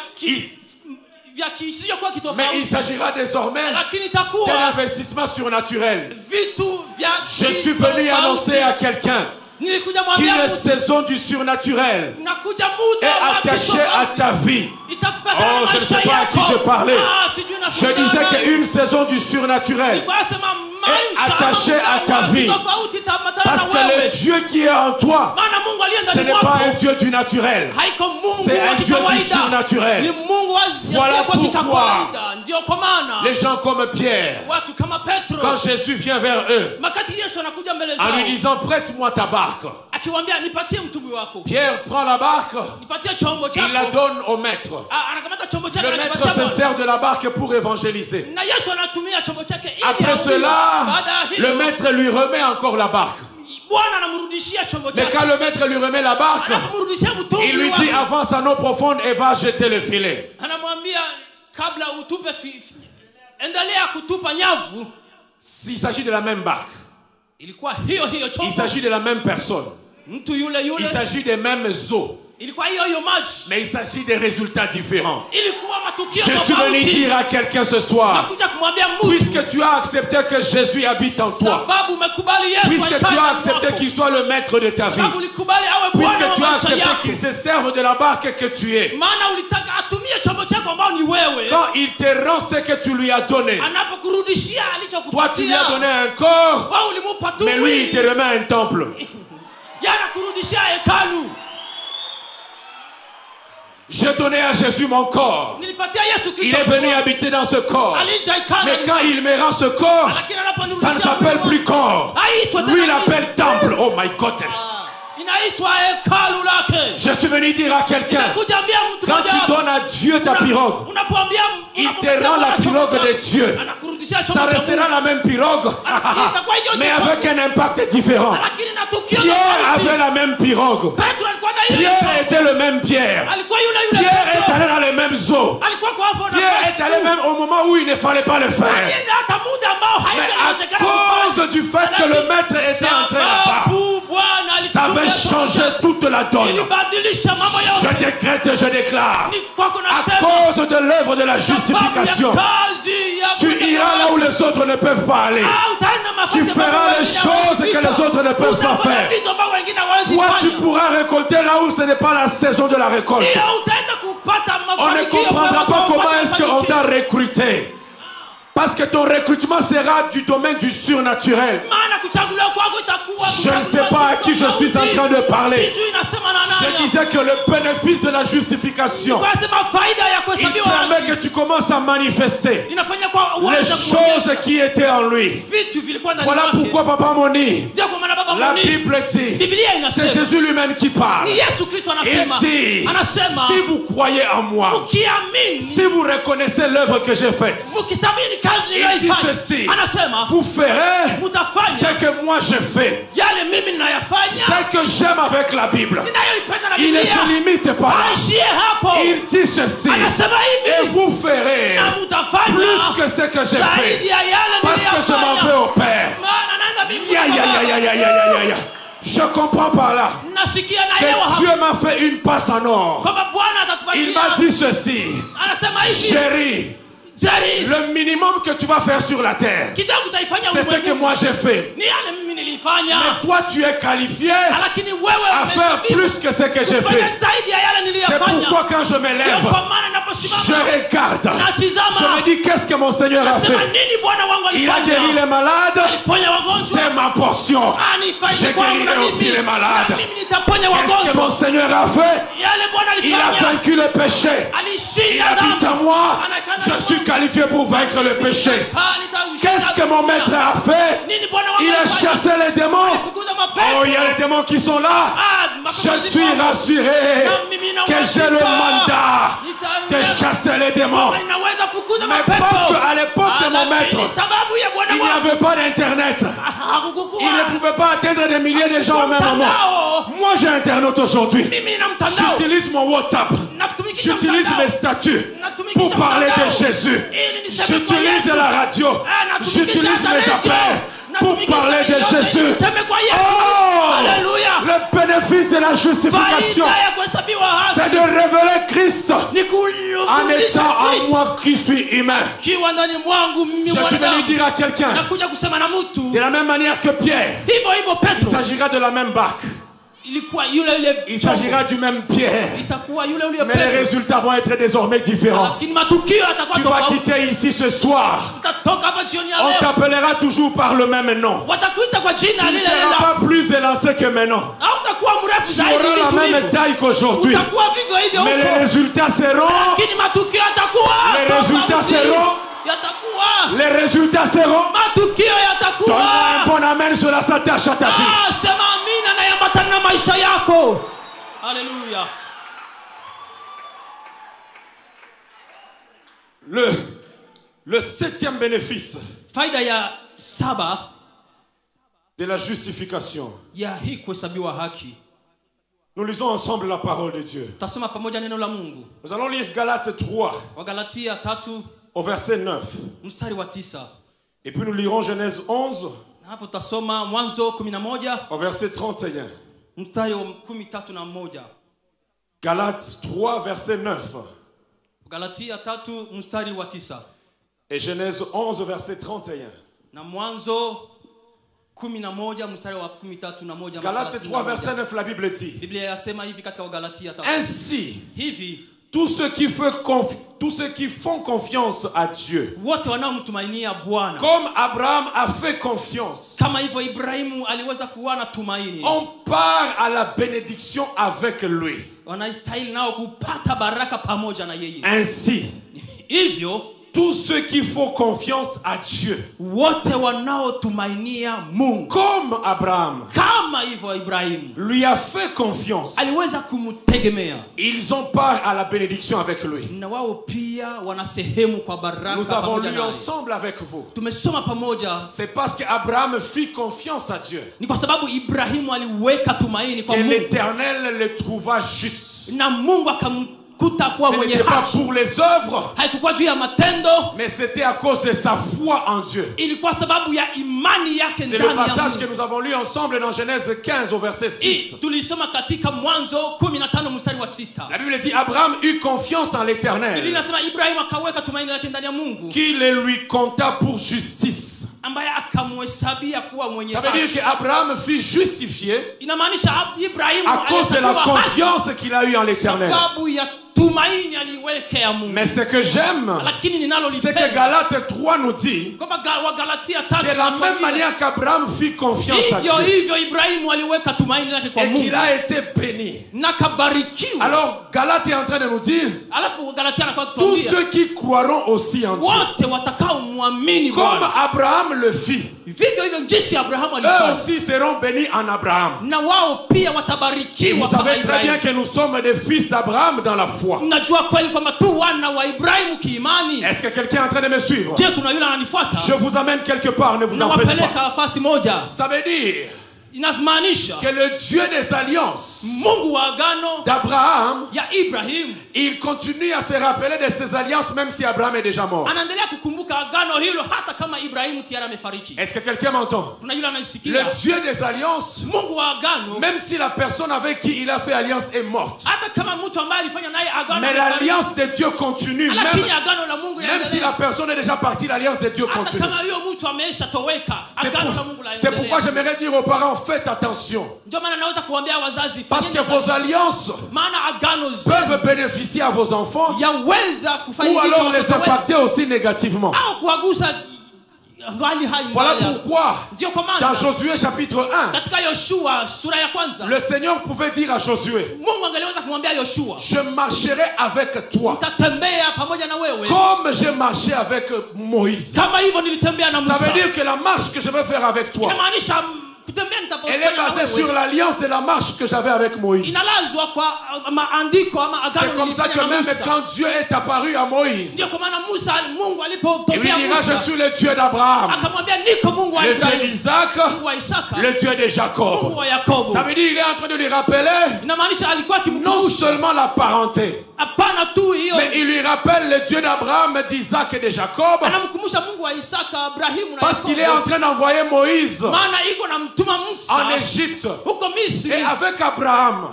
kisichokuwa mais il kitofauti, s'agira désormais lakini d'un itakuwa investissement surnaturel. vitu vya Je suis venu annoncer à quelqu'un nilikuja mwambia qu'une mtu, saison du surnaturel nakuja est muda wa attachée à kitofauti. ta vie. Itakupata Oh, je ne sais maisha pas à qui yako. je parlais. Sijui Je nafundana. disais qu'une saison du surnaturel, Nilikuwa nasema maisha attaché ama à ta muda wa vie. kitofauti itaambatana parce na que wewe. le Dieu qui est en toi, Maana Mungu aliye ce ndani n'est pas mwako un Dieu du naturel, haiko Mungu c'est wa un Dieu du kikawaida. surnaturel. Ni Mungu wa Voilà yasiyokuwa pourquoi kikawaida. Ndio kwa maana Les gens comme Pierre, watu kama Petro, quand Jésus vient vers eux, makati Yesu anakuja mbele en lui zao disant prête-moi ta barque, akiwaambia nipatie mtumbwi wako, Pierre prend la barque, nipatie chombo il la chako. donne au maître. Anakamata chombo chake Le anakipatia maître se Bwana. sert de la barque pour évangéliser. Na Yesu anatumia chombo chake ili Après ahubiri. cela, Baada ya hiyo, le maître lui remet encore la barque. Bwana anamrudishia chombo Mais chake. quand le maître lui remet la barque, Anapomrudishia il mtumbwi lui dit wake, avance à l'eau profonde et va jeter le filet. anamwambia kabla utupe endelea kutupa nyavu. S'il s'agit de la même barque, Ilikuwa hiyo hiyo il chombo, s'agit de la même personne, mtu yule il yule, s'agit des mêmes eaux, ilikuwa hiyo hiyo maji, mais il s'agit des résultats différents. ilikuwa matukio Je suis venu tofauti. dire à quelqu'un ce soir, Nakuja kumwambia mtu, puisque tu as accepté que Jésus habite en toi, sababu umekubali Yesu puisque akae tu as ndani accepté mwako, qu'il soit le maître de ta vie, sababu ulikubali awe Bwana puisque wa tu as maisha accepté yako, qu'il se serve de la barque que tu es, maana ulitaka atumie chombo chako ambao ni wewe. quand il te rend ce que tu lui as donné, Anapokurudishia toi tu lui as donné alichokupatia, un corps, wewe ulimupa tu mais lui il te mwili, remet un temple. yana kurudishia hekalu. J'ai donné à Jésus mon corps. Nilipatia Yesu Il Kristo, est venu habiter dans ce corps. alija ikana, Mais quand il me rend ce corps, lakini anaponirudishia ça ne s'appelle plus corps. haitwa Lui, tena il appelle temple. Oh my goodness. inaitwa hekalu lake. Je suis venu dire à quelqu'un, Kujaambia mtu quand mmoja, tu donnes à Dieu ta pirogue, unapoambia il te rend la pirogue de Dieu. anakurudishia Ça chombo cha restera la même pirogue, mais avec un impact différent. lakini na tukio Pierre tofauti. avait la même pirogue. Petro alikuwa na ile Pierre chombo. était le même Pierre. Alikuwa yule Pierre est Petro. allé dans les mêmes eaux. Alikuwa kwa hapo na Pierre est allé même au moment où il ne fallait pas le faire. Lakini hata muda ambao Mais haingewezekana à kufanya. cause du fait que le maître était entré là-bas, Sababu Bwana ça alitumia avait chombo changé chake. toute la donne. Ilibadilisha mambo Je yote. décrète et je déclare, Ni kwako à nasema, cause de l'œuvre de la sababu justification, ya kazi ya tu kusema iras là où les autres ne peuvent pas aller. utaenda nafasi Tu ambapo feras les wengine choses hawawezi que fika. les autres ne peuvent pas Utafanya faire. vitu ambavyo wengine hawawezi Toi, tu fanya. pourras récolter là où ce n'est pas la saison de la récolte. Ndio utaenda kupata On ne mafanikio. comprendra pas upate comment est-ce qu'on mafanikio. t'a recruté. Parce que ton recrutement sera du domaine du surnaturel. Maana kuchaguliwa kwako itakuwa Je ne sais pas à qui je suis en train de parler. Sijui inasema na Je nani. disais que le bénéfice de la justification, Kwa sema faida ya il kuhesabiwa permet haki que tu commences à manifester inafanya kwa les uweze choses kuonyesha qui étaient en lui. vitu vilikuwa ndani Voilà mwake. pourquoi Papa Moni, Ndio kwa maana baba la Moni, Bible dit, Biblia c'est inasema Jésus lui-même qui parle. ni Yesu Kristo Il anasema, dit, anasema si vous croyez en moi, ukiamini, si vous reconnaissez l'œuvre que j'ai faite, ukisamini kazi il dit niliyoifanya, ceci, anasema vous ferez mutafanya ce que moi je fais, yale mimi ninayafanya ce que j'aime avec la Bible. ninayoipenda na Il ne Biblia. se limite pas là. Aishie hapo. Il dit ceci, Anasema et hivi, vous ferez na mutafanya plus que ce que j'ai fait, zaidi ya yale parce que je m'en vais niliyofanya. au Père. Maana naenda mbinguni Ya, kwa ya, Baba. ya, ya, ya, ya, ya, ya. Je comprends par là Nasikia naelewa que hapo Dieu m'a fait une passe en or. kwamba Bwana Il m'a atatupatia. dit ceci, Anasema hivi, chérie, Jerry, le minimum que tu vas faire sur la terre, kidogo utaifanya c'est ce que ulimwenguni. moi j'ai fait. Ni yale mimi nilifanya. Mais toi, tu es qualifié Lakini wewe à faire umehesabiwa plus que ce que j'ai kufanya fait. zaidi ya yale C'est niliyofanya. pourquoi quand je me Ndio lève, kwa maana je ninaposimama regarde, natizama, je me dis qu'est-ce que mon Seigneur a nasema fait. nini Bwana wangu Il a alifanya? guéri les malades, Aliponya wagonjwa. c'est ma portion. Anifanye Je kwangu na guérirai aussi mimi. les malades. Na mimi nitaponya Qu'est-ce que mon wagonjwa. Seigneur a fait? Yale Bwana Il a alifanya. vaincu le péché. Il Alishinda habite en dhambi. moi. Anakana Je suis qualifié pour vaincre le péché. Qu'est-ce que mon maître a fait? Nini Bwana wangu Il a alifanya? chassé les démons. Alifukuza mapepo. Oh, il y a les démons qui sont là. Ah, mapepo Je suis zipo. rassuré Na mimi na que j'ai le uhakika. mandat de Nitaweza- chasser les démons. Ninaweza fukuza Mais mapepo. parce qu'à l'époque de mon maître, Lakini sababu ya Bwana il n'y wangu avait pas d'internet. hakukuwa Il ne pouvait pas atteindre des milliers de gens au même moment. mtandao. Moi, l'internet aujourd'hui. Mimi nina mtandao. J'utilise mon WhatsApp. Natumikisha J'utilise mtandao. mes statuts Natumikisha pour parler de mtandao. Jésus. Ili niseme kwa J'utilise Yesu. la radio. Natumikisha J'utilise mes radio. appels pour Natumikisha parler de yote Jésus. ili niseme kwa Yesu. Oh! Haleluya. Le bénéfice de la justification, Faida ya kuhesabiwa haki c'est de révéler Christ ni en kuufundisha étant en Kristo. moi qui suis humain. Kiwa ndani mwangu mimi Je suis venu mwanadamu. dire à quelqu'un, Nakuja kusema na mtu de la même manière que Pierre, hivyo hivyo il Petro s'agira de la même barque. ilikuwa yule Il s'agira du même Pierre. itakuwa yule Mais les Petro, résultats vont être désormais différents. lakini matukio yatakuwa Tu vas tofauti. quitter ici ce soir. Utatoka hapa jioni ya On leo, t'appellera toujours par le même nom. watakuita kwa Tu jina ne lile seras lile, pas plus élancé que maintenant. hautakuwa mrefu Tu zaidi auras la kuliko même hivyo. taille qu'aujourd'hui. Utakuwa vivyo hivyo Mais les huko, résultats seront. lakini matukio yatakuwa Les résultats tofauti. seront. Yatakuwa Les résultats seront. matukio Donne-moi un yatakuwa. bon amen, cela s'attache à ta vie. Sema amina na yambatana na maisha yako. Haleluya. Le septième bénéfice Faida ya saba de la justification. ya hii kuhesabiwa haki. Nous lisons ensemble la parole de Dieu. Tasoma pamoja neno la Mungu. Nous allons lire Galates 3 Wagalatia 3 au verset 9. mstari wa 9. Et puis nous lirons Genèse 11 Na hapo tasoma Mwanzo 11 au verset 31. mstari wa 13. Galates 3 verset 9. Galatia 3 mstari wa 9. Et Genèse 11 verset 31. Na Mwanzo 11 mstari wa 13 Galates 3 verset 9, la Bible dit: Biblia yasema hivi katika Wagalatia 3. Ainsi, Hivi tous ceux qui font confiance à Dieu, wote wanaomtumainia Bwana, comme Abraham a fait confiance, kama hivyo Ibrahimu aliweza kuwa na tumaini, on part à la bénédiction avec lui. wanastahili nao kupata baraka pamoja na yeye. Ainsi, Hivyo tous ceux qui font confiance à Dieu, wote wanaotumainia Mungu, comme Abraham kama hivyo Ibrahimu lui a fait confiance, aliweza kumtegemea, ils ont part à la bénédiction avec lui. na wao pia wana sehemu kwa baraka Nous avons pamoja lu naye. ensemble avec vous. Tumesoma pamoja, C'est parce qu'Abraham fit confiance à Dieu ni kwa sababu Ibrahimu aliweka tumaini kwa que Mungu, l'Éternel le trouva juste. na Mungu akamkuta kuwa Ce mwenye n'était pas haki. pour les œuvres, Haikuwa juu ya matendo, mais c'était à cause de sa foi en Dieu. ilikuwa sababu ya imani yake C'est le ndani ya passage que Mungu. nous avons lu ensemble dans Genèse 15 au verset 6. Tulisoma katika Mwanzo 15 mstari wa 6. La Bible dit: Abraham eut confiance en Biblia l'Éternel, inasema Ibrahimu akaweka tumaini lake ndani ya Mungu, qui le lui compta pour justice. ambaye akamhesabia kuwa mwenye Ça veut dire haki. qu'Abraham fut justifié Inamaanisha Ibrahimu à cause de la alihesabiwa haki confiance qu'il a eue en l'Éternel. sababu ya tumaini aliwekea Mungu. Mais ce que j'aime, Lakini c'est que ninalolipenda Galates 3 nous dit kwamba Wagalatia de 3 la même manière qu'Abraham fit confiance à hivyo Dieu hivyo Ibrahimu aliweka tumaini lake kwa et Mungu qu'il a été béni. na kabarikiwa. Alors Galates est en train de nous dire: Alafu Wagalatia anakuwa tous kutuambia ceux qui croiront aussi en Dieu, wote watakaomwamini comme Bwana, Abraham le fit, vivyo hivyo jinsi Abrahamu eux alifanya, aussi seront bénis en Abraham. na wao pia Et watabarikiwa vous kama savez très bien Ibrahimu. que nous sommes des fils d'Abraham dans la foi. Mnajua kweli kwamba tu wana wa Ibrahimu kiimani. Est-ce que quelqu'un est en train de me suivre? Je, kuna yule ananifuata? Je vous amène quelque part, ne vous en faites pas. Nawapeleka nafasi moja. Ça veut dire Inamaanisha que le Dieu des alliances Mungu wa agano d'Abraham, ya Ibrahimu il continue à se rappeler de ses alliances même si Abraham est déjà mort. anaendelea kukumbuka agano hilo hata kama Ibrahimu tayari amefariki. Est-ce que quelqu'un m'entend? Kuna yule Le anasikia Dieu des alliances, Mungu wa agano, même si la personne avec qui il a fait alliance est morte, hata kama mtu ambaye alifanya naye agano mais amefariki, l'alliance de Dieu continue. lakini agano la Mungu Même si la linaendelea. personne est déjà partie, l'alliance de Dieu Hata continue. kama huyo mtu ameshatoweka, C'est agano la Mungu c'est pourquoi laendelea. j'aimerais dire aux parents: faites attention. Ndio maana naweza kuambia wazazi, Parce que fanyeni vos kazi. alliances Maana agano peuvent zenu bénéficier à vos enfants yaweza ou kufaidika alors les watoto wenu, impacter aussi négativement. au kuwagusa hali Voilà mbaya. pourquoi, Ndio kwa dans maana Josué chapitre 1, katika Yoshua sura ya kwanza, le Seigneur pouvait dire à Josué: Mungu angeliweza kumwambia Yoshua, je marcherai avec toi tatembea pamoja na wewe comme j'ai marché avec Moïse. kama hivyo nilitembea na Ça Musa. veut dire que la marche que je vais faire avec toi, Inamaanisha Elle est basée sur l'alliance et la marche que j'avais avec Moïse. C'est comme ça que même quand Dieu est apparu à Moïse, il lui dira, je suis le Dieu d'Abraham, le Dieu d'Isaac, le Dieu de Jacob. Ça veut dire qu'il est en train de lui rappeler non seulement la parenté, mais il lui rappelle le Dieu d'Abraham, d'Isaac et de Jacob, parce qu'il est en train d'envoyer Moïse en Égypte. Et avec Abraham,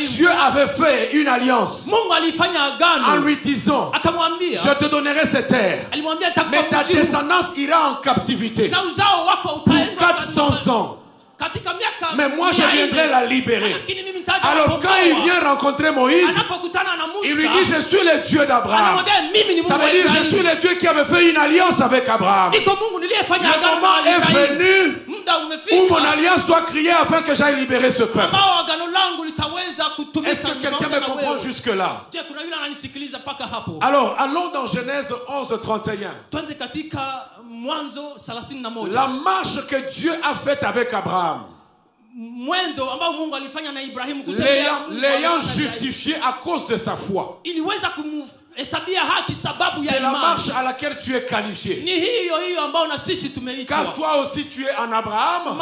Dieu avait fait une alliance en lui disant, je te donnerai cette terre, mais ta descendance ira en captivité pour 400 ans. Mais moi je viendrai la libérer. Alors quand il vient rencontrer Moïse, il lui dit, je suis le Dieu d'Abraham. Ça veut dire, je suis le Dieu qui avait fait une alliance avec Abraham. Le moment est venu où mon alliance doit crier afin que j'aille libérer ce peuple. Est-ce que quelqu'un me comprend jusque là? Alors allons dans Genèse 11, 31. La marche que Dieu a faite avec Abraham, l'ayant justifié à cause de sa foi. C'est la marche à laquelle tu es qualifié. Car toi aussi tu es en Abraham,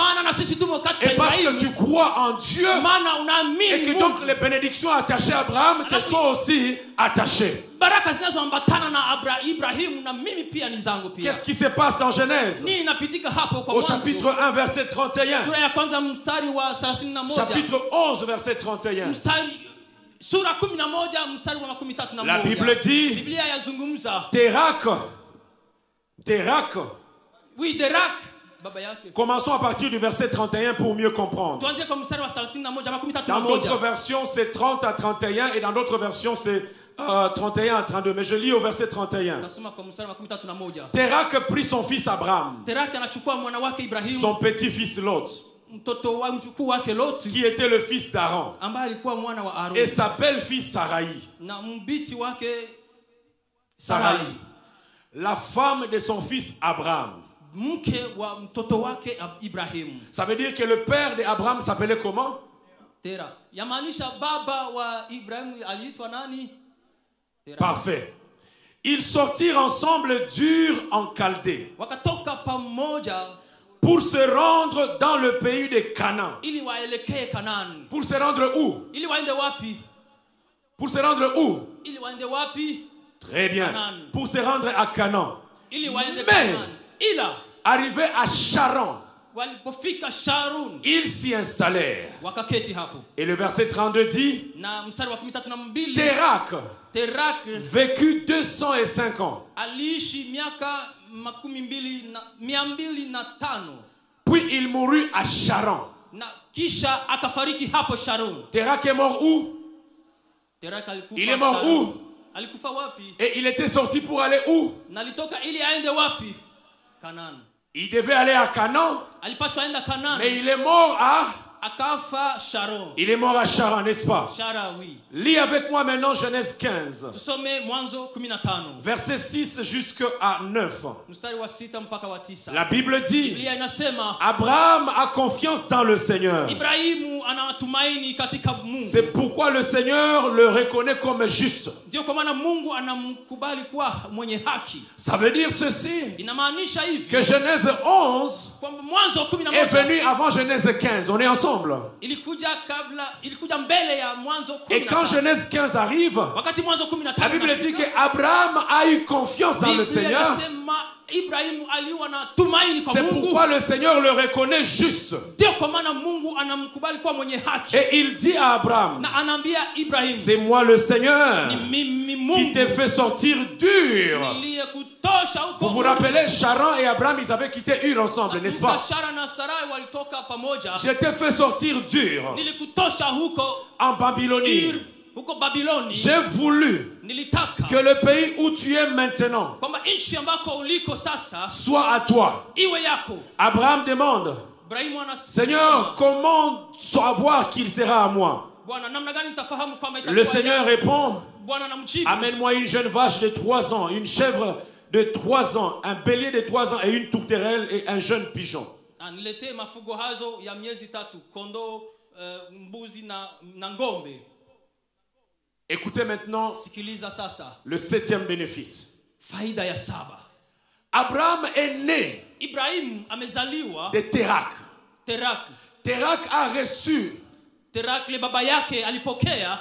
et parce que tu crois en Dieu, et que donc les bénédictions attachées à Abraham te sont aussi attachées. Qu'est-ce qui se passe dans Genèse? Au chapitre 1 verset 31, chapitre 11 verset 31, la Bible dit, Térak. Oui, Térak. Commençons à partir du verset 31 pour mieux comprendre. Dans d'autres versions c'est 30 à 31 et dans d'autres versions c'est 31 à 32. Mais je lis au verset 31. Térak prit son fils Abraham, son petit-fils Lot, qui était le fils d'Aaron, et sa belle-fille Sarai, la femme de son fils Abraham. Ça veut dire que le père d'Abraham s'appelait comment? Parfait. Ils sortirent ensemble d'Ur en Chaldée pour se rendre dans le pays de Canaan. Pour se rendre où? Pour se rendre où? Très bien. Pour se rendre à Canaan. Mais arrivé à Charan, ils s'y installèrent. Et le verset 32 dit, Térak vécut 205 ans. Puis il mourut à Charan. Térak est mort où? Il est mort où? Et il était sorti pour aller où? Il devait aller à Canaan, mais il est mort à... Il est mort à Charan, n'est-ce pas? Lis avec moi maintenant Genèse 15. Verset 6 jusqu'à 9. La Bible dit, Abraham a confiance dans le Seigneur. C'est pourquoi le Seigneur le reconnaît comme juste. Ça veut dire ceci, que Genèse 11 est venu avant Genèse 15. On est ensemble. Et quand Genèse 15 arrive, la Bible dit qu'Abraham a eu confiance dans le Seigneur. C'est pourquoi le Seigneur le reconnaît juste. Et il dit à Abraham, c'est moi le Seigneur qui t'ai fait sortir d'Ur. Vous vous rappelez, Charan et Abraham, ils avaient quitté Ur ensemble, n'est-ce pas? Je t'ai fait sortir d'Ur en Babylonie. J'ai voulu que le pays où tu es maintenant soit à toi. Abraham demande, Seigneur, comment savoir qu'il sera à moi? Le Seigneur répond, amène-moi une jeune vache de 3 ans, une chèvre de 3 ans, un bélier de 3 ans et une tourterelle et un jeune pigeon. Niletee mafugo hazo ya miezi 3, kondoo, mbuzi na ngombe. Écoutez maintenant Sikiliza sasa. le 7e bénéfice. Faida ya 7. Abraham est né Ibrahim amezaliwa de Terak. Terak. Terak a reçu, Terakle baba yake alipokea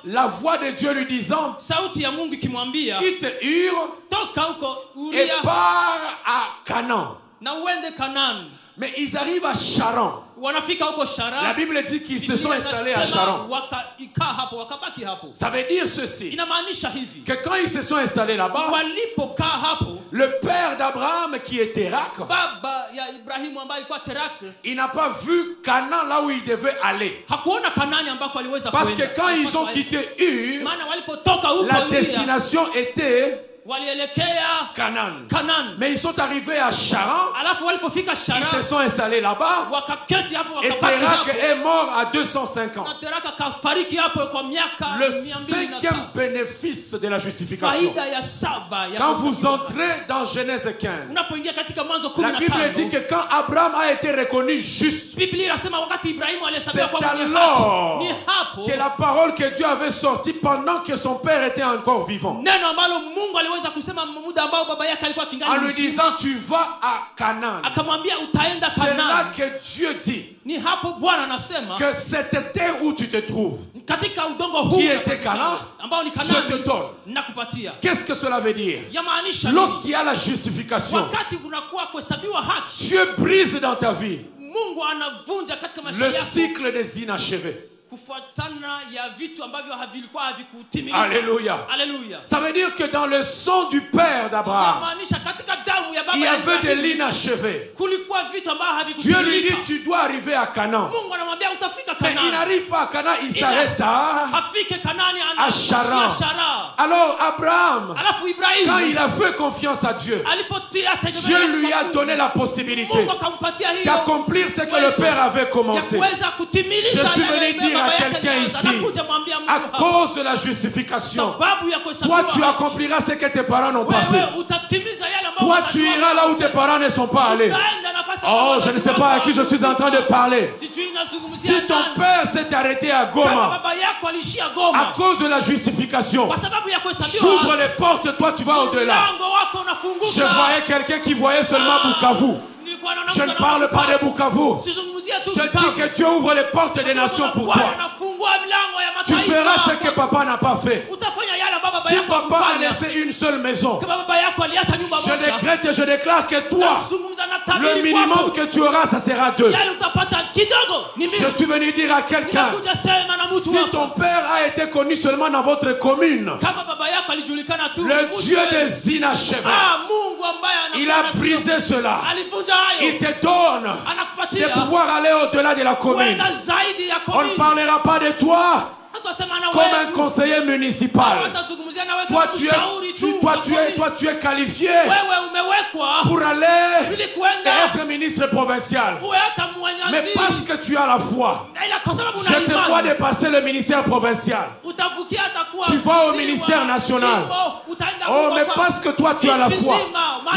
la voix de Dieu lui disant, sauti ya Mungu ikimwambia, quitte Ur toka huko et Uria part à Canaan. na uende Kanaan. Mais ils arrivent à Charan. Wanafika huko Sharan. La Bible dit qu'ils se sont installés à Charan. Wakabaki hapo. Ça veut dire ceci, Inamaanisha hivi, que quand ils se sont installés là-bas, walipokaa hapo, le père d'Abraham qui est Terak, baba ya Ibrahimu ambaye alikuwa Terak, il n'a pas vu Canaan là où il devait aller. hakuona Kanaani ambako aliweza Parce kwenda. que quand ils ont quitté Ur, maana walipotoka huko la Uria, destination était walielekea Canaan. Kanaan. Mais ils sont arrivés à Charan, Alafu walipofika ils Sharan, se sont installés là-bas, wakaketi hapo, et wakabaki Terak hapo. est mort à 205 ans. Na Teraka kafariki hapo kwa miaka Le 207. 5e bénéfice de la justification. Faida ya 7 ya Quand kuhesabiwa. vous entrez dans Genèse 15, Unapoingia katika Mwanzo la Bible dit 15, que quand Abraham a été reconnu juste, Biblia inasema wakati Ibrahimu c'est alihesabiwa kwa mwenye alors haki, ni hapo que la parole que Dieu avait sortie pendant que son père était encore vivant, neno ambalo Mungu aliweza kusema muda ambao baba yake alikuwa en kingali lui mzima, disant tu vas à Canaan. akamwambia utaenda C'est là Kanaani. que Dieu dit Ni hapo Bwana anasema que cette terre où tu te trouves, katika udongo huu qui était Canaan, ambao ni je te Kanaani donne. nakupatia. Qu'est-ce que cela veut dire? Yamaanisha nini? Lorsqu'il y a la justification, Wakati kunakuwa kuhesabiwa haki, Dieu brise dans ta vie Mungu anavunja katika maisha le yako cycle des inachevés. kufuatana ya vitu ambavyo havilikuwa havikutimilika. Alléluia. Alléluia. Ça veut dire que dans le sang du père d'Abraham, Maanisha katika damu ya baba il y ya avait de Ibrahimu, l'inachevé. kulikuwa vitu ambavyo Dieu lui dit havikutimilika. tu dois arriver à Canaan. Mungu anamwambia utafika Mais il Kanaani. n'arrive pas à Canaan, il s'arrête à... Afike Kanaani à Charan. Shara. Alors Abraham, Alafu quand Ibrahimu il a fait confiance à Dieu, alipotia tegemeo Dieu lake lui kwa a Mungu, donné la possibilité Mungu akampatia hiyo d'accomplir ce que le Père avait ya commencé. kuweza kutimiliza Je suis yale venu dire baba à yake quelqu'un alianza. ici, Anakuja mwambia Mungu à hapa, cause de la justification, sababu ya kuhesabiwa toi tu haki, accompliras ce que tes parents n'ont pas wewe fait. utatimiza yale ambayo Toi wazazi tu wako iras là où tes parents ne sont pas allés. utaenda nafasi Oh, ambayo je ne wazazi sais pas à wako qui je suis en train de parler. sijui nazungumzia Si ton nani. père s'est arrêté à Kama Goma baba yako alishia à Goma cause de la justification, kwa sababu ya kuhesabiwa j'ouvre haki, les portes, toi tu vas au-delà. mlango wako Je unafunguka. voyais quelqu'un qui voyait seulement Bukavu. Nilikuwa naona Je mtu ne anaona parle pas de Bukavu. Sizungumzia tu Je Bukavu. dis que Dieu ouvre les portes des Kwa nations sababu pour Bwana toi. anafungua milango ya Tu mataifa. feras ce que papa n'a pas fait. Utafanya yale ambayo baba Si yako papa a hakufanya. laissé une seule maison, Kama baba yako aliacha nyumba je moja, décrète et je déclare que toi, nazungumza na le tabiri minimum kwako. que tu auras, ça sera 2. Yale utapata kidogo ni mimi. Je suis venu dire à quelqu'un, Ninakuja sema na mtu si hapa. ton père a été connu seulement dans votre commune, Kama baba yako alijulikana tu. le mtu Dieu wewe. des inachevés, Mungu ambaye il a brisé cela. alivunja hayo. Il te donne de Anakupatia pouvoir aller au-delà de la commune. kwenda zaidi ya On ne commune. parlera pas de toi Atasema na comme un wewe. conseiller municipal. Atazungumzia na wewe Toi kama tu mshauri es, tu. toi tu es qualifié Wewe umewekwa pour aller ili et kuenda être ministre provincial. uwe hata Mais mwenyazi. parce que tu as la foi, Ila kwa sababu je una te vois imani, dépasser le ministère provincial. utavukia hata kuwa Tu vas au waziri wa ministère national. jimbo, utaenda Oh, kuwa mais kwa- parce que toi tu as la foi,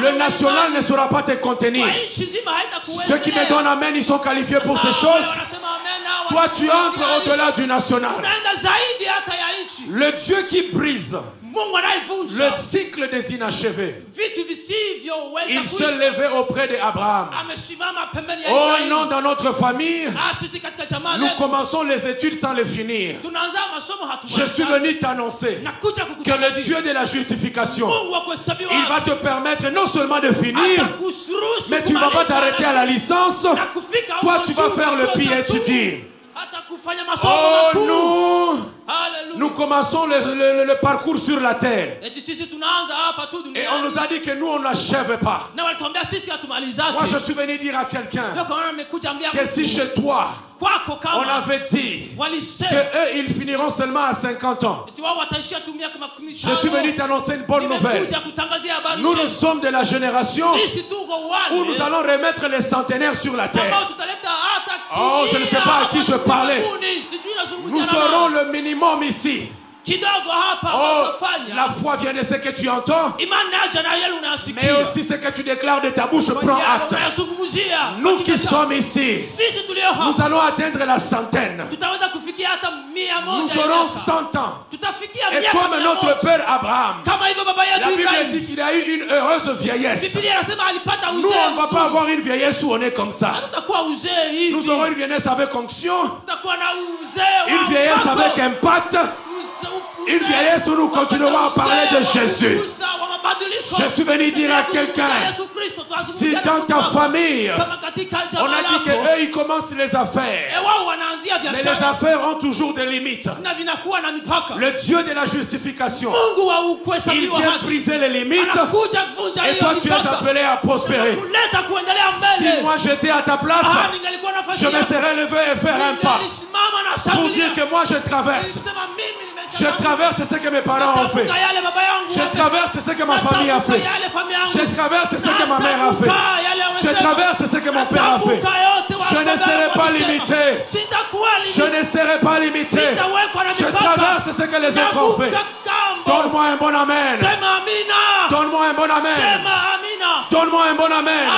le national ne saura pas te contenir. kwa nchi nzima haitakuwezea. Ceux qui me donnent amen, ils sont qualifiés pour ces Wale choses. wanasema amen, hao Toi tu entres wanakuwa au-delà du national. unaenda zaidi hata ya nchi. Le Dieu qui brise Mungu anayevunja le cycle des inachevés, vitu visivyoweza il se kuishi. levait auprès d'Abraham. Amesimama pembeni ya Oh Ibrahimu. non, dans notre famille, Sisi katika jamaa nous letu commençons les études sans les finir. tunaanza masomo Je suis hatumaliza. venu t'annoncer Nakuja que le kukutangazia. Dieu de la justification, Mungu wa kuhesabiwa il va te permettre non seulement de finir, atakuruhusu mais tu ne vas pas kumaliza t'arrêter à la licence. na kufika Toi, huko tu vas juu faire le kwa chuo cha PhD. juu. Hata kufanya masomo Oh, makuu. nous Hallelujah. commençons le parcours sur la terre. Eti sisi tunaanza hapa tu Et duniani. on nous a dit que nous, on n'achève pas. Na walituambia sisi hatumalizaki. Moi, je suis venu dire à quelqu'un Ndio kwa maana nimekuja ambia que si chez toi, kwako on kama avait dit que walisema eux, ils finiront seulement à 50 ans. eti wao wataishia tu miaka 15. Je suis venu t'annoncer une bonne nouvelle. Nimekuja kutangazia habari Nous, njema. nous sommes de la génération Sisi tuko où wale nous allons remettre les centenaires sur la terre. ambao tutaleta hata Oh, je ne sais pas à qui je parlais. Sijui nazungumzia Nous na aurons nani. le minimum ici. kidogo hapa Oh, unafanya. la foi vient de ce que tu entends, Imani inaja na yale mais unayasikia. aussi ce que tu déclares de ta bouche. Prends Yale acte. unayazungumzia. Nous qui sommes ici, Sisi tulio nous hapa allons atteindre la centaine. tutaweza kufikia hata 100 Nous ya aurons miaka. 100 ans. Tutafikia Et miaka comme 100. notre père Abraham, Kama hivyo baba la yetu Bible Ibrahim. dit qu'il a eu une heureuse vieillesse. Biblia inasema alipata uzee. Nous, on ne va pas mzuri. avoir une vieillesse où on est comme ça. Tutakuwa uzee hivi. Nous aurons une vieillesse avec onction, Tutakuwa na uzee une wa vieillesse upako. avec impact, une vieillesse où nous continuerons à parler de Jésus. Je suis venu dire à quelqu'un, si dans ta famille, on a dit qu'eux, ils commencent les affaires, mais les affaires ont toujours des limites. Le Dieu de la justification, il vient briser les limites, et toi tu es appelé à prospérer. Si moi j'étais à ta place, je me serais levé et faire un pas pour dire que moi je traverse. Je traverse ce que mes parents ont fait. Je traverse ce que ma famille a fait. Je traverse ce que ma mère a fait. Je traverse ce que mon père a fait. Je ne serai pas limité. Je ne serai pas limité. Je traverse ce que les autres ont fait. Donne-moi un bon amen. Donne-moi un bon amen. Donne-moi un bon amen.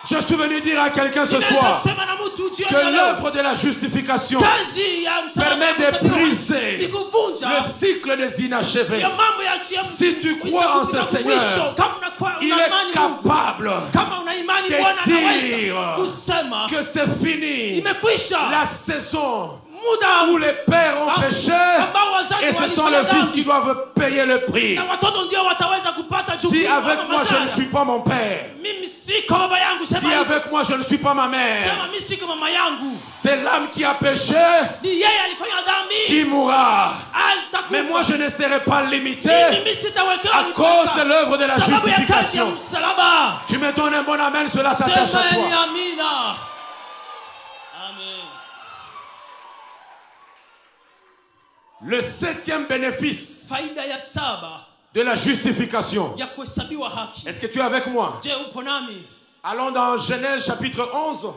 Je suis venu dire à quelqu'un ce soir que l'œuvre de la justification permet de briser le cycle des inachevés. Si tu crois en ce Seigneur, il est capable de dire que c'est fini la saison où les pères ont péché et ce sont les fils qui doivent payer le prix. Si avec moi je ne suis pas mon père, si avec moi je ne suis pas ma mère, c'est l'âme qui a péché qui mourra. Mais moi je ne serai pas limité à cause de l'œuvre de la justification. Tu me donnes un bon amen, cela s'attache à toi. Le 7e bénéfice de la justification. Est-ce que tu es avec moi? Allons dans Genèse chapitre 11,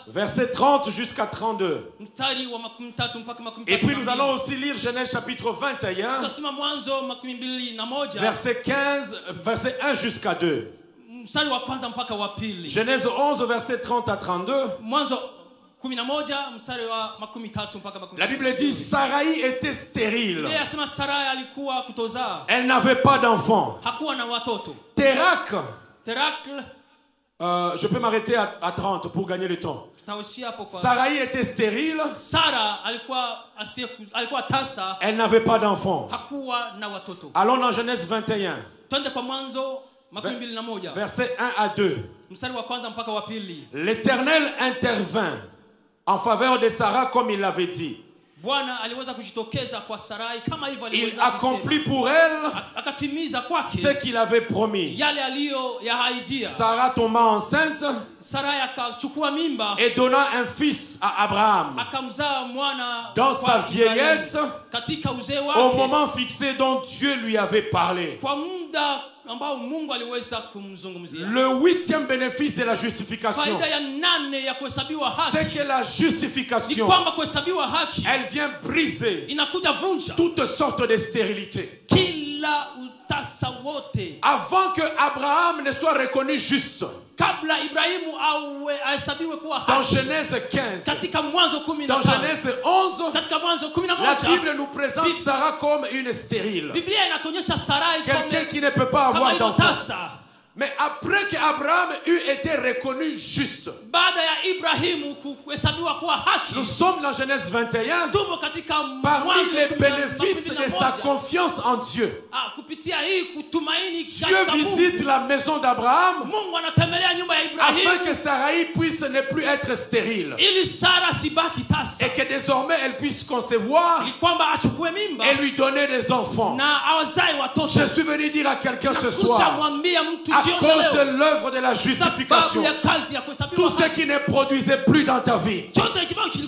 verset 30 jusqu'à 32. Et puis nous allons aussi lire Genèse chapitre 21, verset 15, verset 1 jusqu'à 2. Genèse 11, verset 30 à 32. La Bible dit Sarai était stérile. Elle n'avait pas d'enfant. Terak, je peux m'arrêter à 30 pour gagner le temps. Sarai était stérile. Elle n'avait pas d'enfant. Allons dans Genèse 21. Verset 1 à 2. L'Éternel intervint en faveur de Sarah comme il l'avait dit. Il accomplit pour elle ce qu'il avait promis. Sarah tomba enceinte et donna un fils à Abraham dans sa vieillesse, au moment fixé dont Dieu lui avait parlé. Le 8e bénéfice de la justification, c'est que la justification, elle vient briser toutes sortes de stérilité. Avant que Abraham ne soit reconnu juste, dans Genèse 15, dans Genèse 11, la Bible nous présente Sarah comme une stérile, quelqu'un qui ne peut pas avoir d'enfant. Mais après qu'Abraham eut été reconnu juste, nous sommes dans Genèse 21, parmi les bénéfices de sa confiance en Dieu. Dieu visite la maison d'Abraham afin que Sarai puisse ne plus être stérile et que désormais elle puisse concevoir et lui donner des enfants. Je suis venu dire à quelqu'un ce soir, à cause de l'œuvre de la justification, tout ce qui ne produisait plus dans ta vie,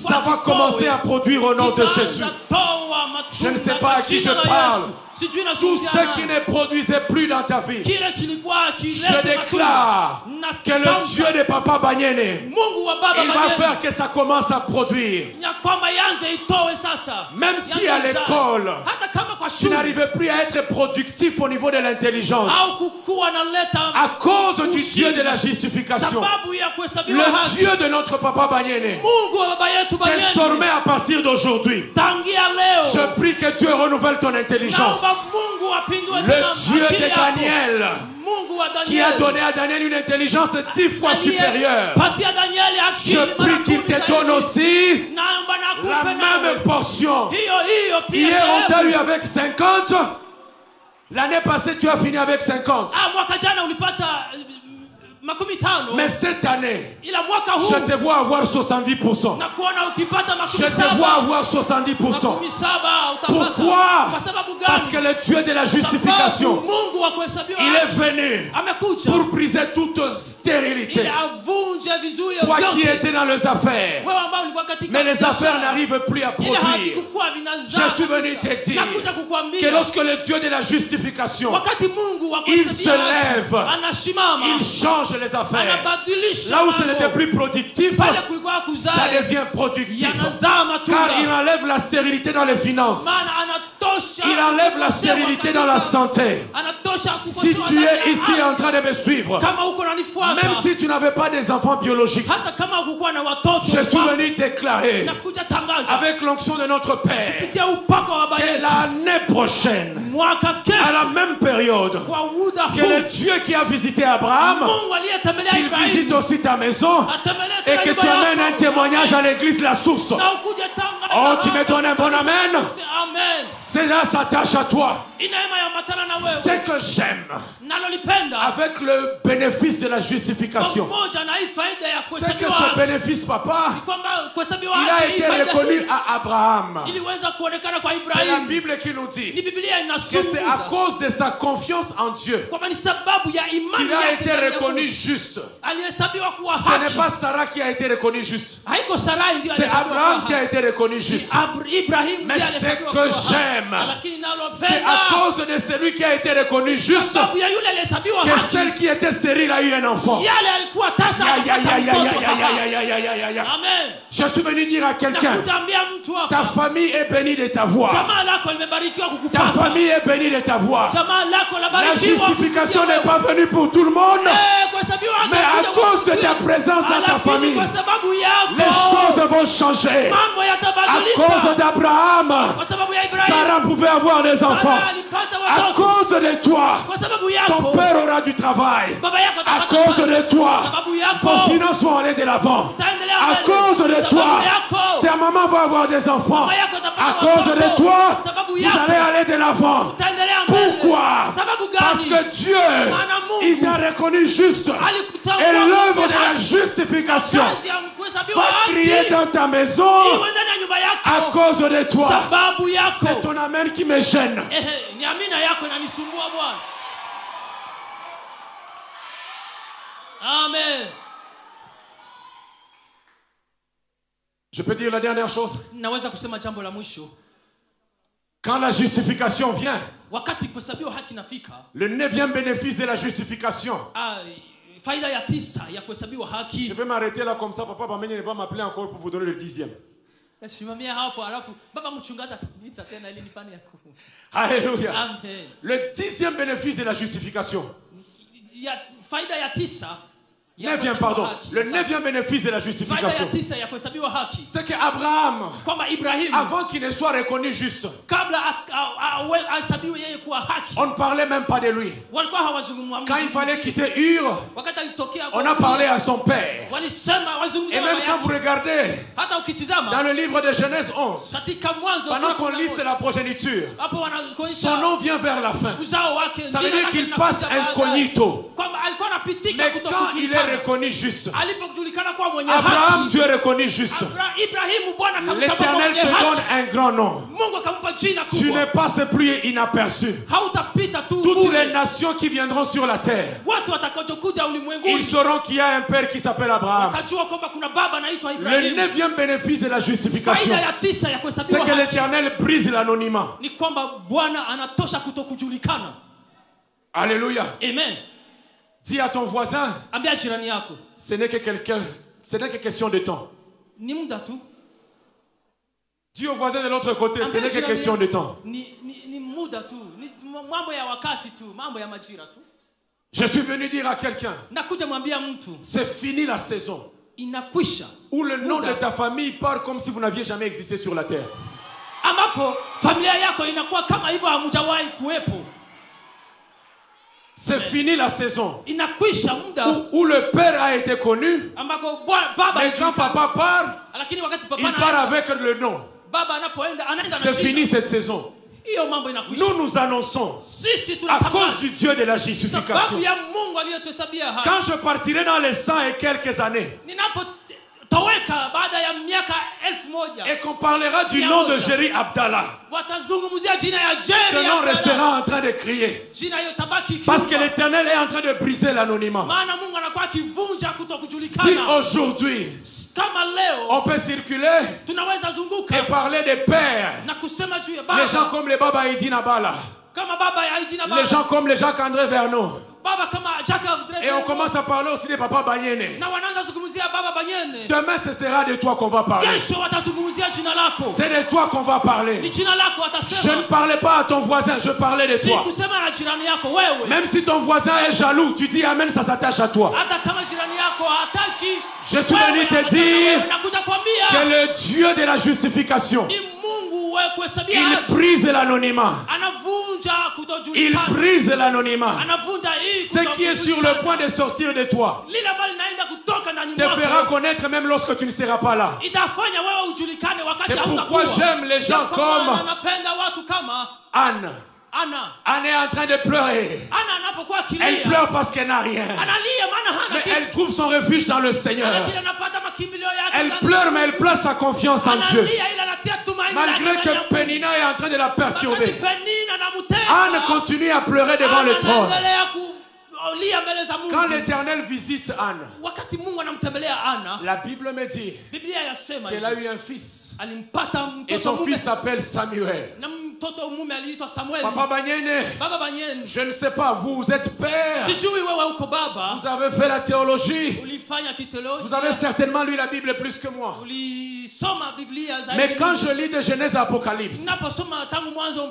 ça va commencer à produire au nom de Jésus. Je ne sais pas à qui je parle. Tout ce qui ne produisait plus dans ta vie, je déclare que le Dieu de Papa Banyene, il va faire que ça commence à produire. Même si à l'école, tu n'arrivais plus à être productif au niveau de l'intelligence, à cause du Dieu de la justification, le Dieu de notre papa Banyene, désormais à partir d'aujourd'hui, je prie que Dieu renouvelle ton intelligence. Le Dieu de Daniel, qui a donné à Daniel une intelligence 10 fois supérieure, je prie qu'il te donne aussi la même portion. Hier on t'a eu avec 50, l'année passée tu as fini avec 50. Mais cette année, je te vois avoir 70%. Je te vois avoir 70%. Pourquoi? Parce que le Dieu de la justification, il est venu pour briser toute stérilité. Toi qui étais dans les affaires, mais les affaires n'arrivent plus à produire. Je suis venu te dire que lorsque le Dieu de la justification, il se lève, il change les affaires. Là où ce n'était plus productif, ça devient productif. Car il enlève la stérilité dans les finances. Il enlève la stérilité dans la santé. Si tu es ici en train de me suivre, même si tu n'avais pas des enfants biologiques, je suis venu déclarer avec l'onction de notre Père que l'année prochaine, à la même période, que le Dieu qui a visité Abraham, il visite aussi ta maison et que tu amènes un témoignage à l'église La Source. Oh, tu me donnes un bon amen. Cela s'attache à toi. Ce que j'aime avec le bénéfice de la justification, c'est que ce bénéfice, papa, il a été reconnu à Abraham. C'est la Bible qui nous dit que c'est à cause de sa confiance en Dieu qu'il a été reconnu juste. Ce n'est pas Sarah qui a été reconnue juste. C'est Abraham qui a été reconnu juste. Mais ce que j'aime, c'est à cause de celui qui a été reconnu juste que celle qui était stérile a eu un enfant. Je suis venu dire à quelqu'un, ta famille est bénie de ta voix. Ta famille est bénie de ta voix. La justification n'est pas venue pour tout le monde, mais à cause de ta présence dans ta famille, les choses vont changer. À cause d'Abraham, Sarah pouvait avoir des enfants. À cause de toi, ton père aura du travail. À cause de toi, ton finances vont aller de l'avant. À cause de toi, ta maman va avoir des enfants. À cause de toi, vous allez aller de l'avant. Pourquoi? Parce que Dieu, il t'a reconnu juste. Et l'œuvre de la justification va crier dans ta maison à cause de toi. C'est ton amen qui me gêne. Amen. Je peux dire la dernière chose. Quand la justification vient, le 9e bénéfice de la justification. Je vais m'arrêter là comme ça. Papa Bamenye va m'appeler encore pour vous donner le 10e. Alléluia. Le 10e bénéfice de la justification. 9e, pardon. Le 9e bénéfice de la justification, c'est qu'Abraham, avant qu'il ne soit reconnu juste, on ne parlait même pas de lui. Quand il fallait quitter Ur, on a parlé à son père. Et même quand vous regardez dans le livre de Genèse 11, pendant qu'on lit la progéniture, son nom vient vers la fin. Ça veut dire qu'il passe incognito. Mais quand il est reconnu juste, Abraham, Dieu est reconnu juste, l'Éternel te donne un grand nom. Tu ne passes plus inaperçu. Toutes les nations qui viendront sur la terre, ils sauront qu'il y a un père qui s'appelle Abraham. Le 9e bénéfice de la justification, c'est que l'Éternel brise l'anonymat. Alléluia. Amen. Dis à ton voisin, ce n'est que question de temps. Dis au voisin de l'autre côté, ce n'est que question de temps. Je suis venu dire à quelqu'un, c'est fini la saison où le nom de ta famille part comme si vous n'aviez jamais existé sur la terre. C'est fini la saison où le père a été connu, mais quand papa part, il part avec le nom. C'est fini cette saison. Nous annonçons à cause du Dieu de la justification. Quand je partirai dans les 100 et quelques années et qu'on parlera du nom de Jéri Abdallah, ce nom restera en train de crier parce que l'Éternel est en train de briser l'anonymat. Si aujourd'hui on peut circuler et parler des pères, les gens comme les Baba Idi Nabala, les gens comme les Jacques-André Verneau, et on commence à parler aussi des Papa Banyene. Demain ce sera de toi qu'on va parler. C'est de toi qu'on va parler. Je ne parlais pas à ton voisin, je parlais de toi. Même si ton voisin est jaloux, tu dis Amen, ça s'attache à toi. Je suis venu te dire que le Dieu de la justification, il brise l'anonymat. Il brise l'anonymat. Ce qui est sur le point de sortir de toi te fera connaître même lorsque tu ne seras pas là. C'est pourquoi j'aime les gens comme Anne. Anne est en train de pleurer. Elle pleure parce qu'elle n'a rien. Mais elle trouve son refuge dans le Seigneur. Elle pleure, mais elle place sa confiance en Dieu. Malgré que Pénina est en train de la perturber, Anne continue à pleurer devant le trône. Quand l'Éternel visite Anne, la Bible me dit qu'elle a eu un fils. Et son fils s'appelle Samuel. Papa Banyene, je ne sais pas, vous êtes père. Vous avez fait la théologie. Vous avez certainement lu la Bible plus que moi. Mais quand je lis de Genèse à Apocalypse,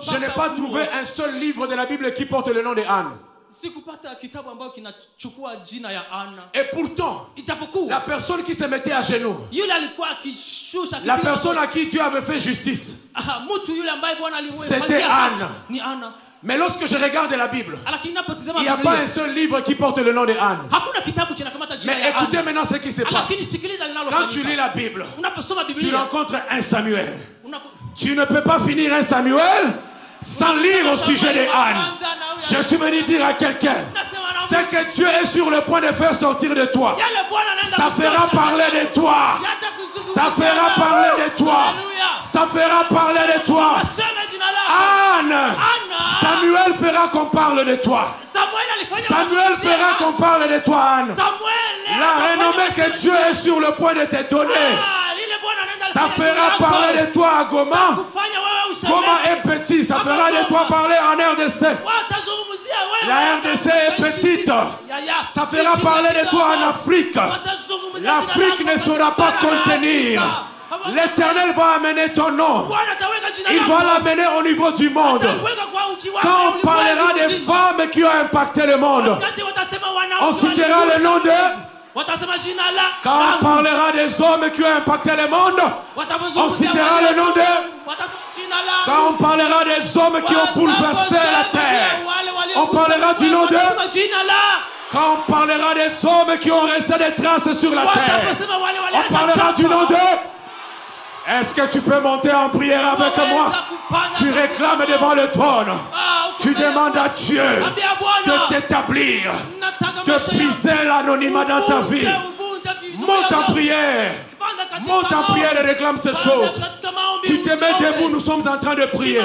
je n'ai pas trouvé un seul livre de la Bible qui porte le nom de Anne. Et pourtant, la personne qui se mettait à genoux, la personne à qui Dieu avait fait justice, c'était Anne. Mais lorsque je regarde la Bible, il n'y a pas un seul livre qui porte le nom de Anne. Mais écoutez maintenant ce qui se passe. Quand tu lis la Bible, tu rencontres un Samuel. Tu ne peux pas finir un Samuel sans lire au sujet de Anne. Je suis venu dire à quelqu'un, c'est que Dieu est sur le point de faire sortir de toi. Ça fera parler de toi. Ça fera parler de toi. Ça fera parler de toi. Anne, Samuel fera qu'on parle de toi. Samuel fera qu'on parle de toi, Anne. La renommée que Dieu est sur le point de te donner, ça fera parler de toi à Goma. Goma est petit, ça fera de toi parler en RDC. La RDC est petite, ça fera parler de toi en Afrique. L'Afrique ne saura pas contenir. L'Éternel va amener ton nom. Il va l'amener au niveau du monde. Quand on parlera des femmes qui ont impacté le monde, on citera le nom de... Quand on parlera des hommes qui ont impacté le monde, on citera le nom de... Quand on parlera des hommes qui ont bouleversé la terre, on parlera du nom de... Quand on parlera des hommes qui ont laissé des traces sur la terre, on parlera du nom de... Est-ce que tu peux monter en prière avec moi? Tu réclames devant le trône. Tu demandes à Dieu de t'établir, de briser l'anonymat dans ta vie. Monte en prière. Monte en prière et réclame ces choses. Tu te mets debout, nous sommes en train de prier.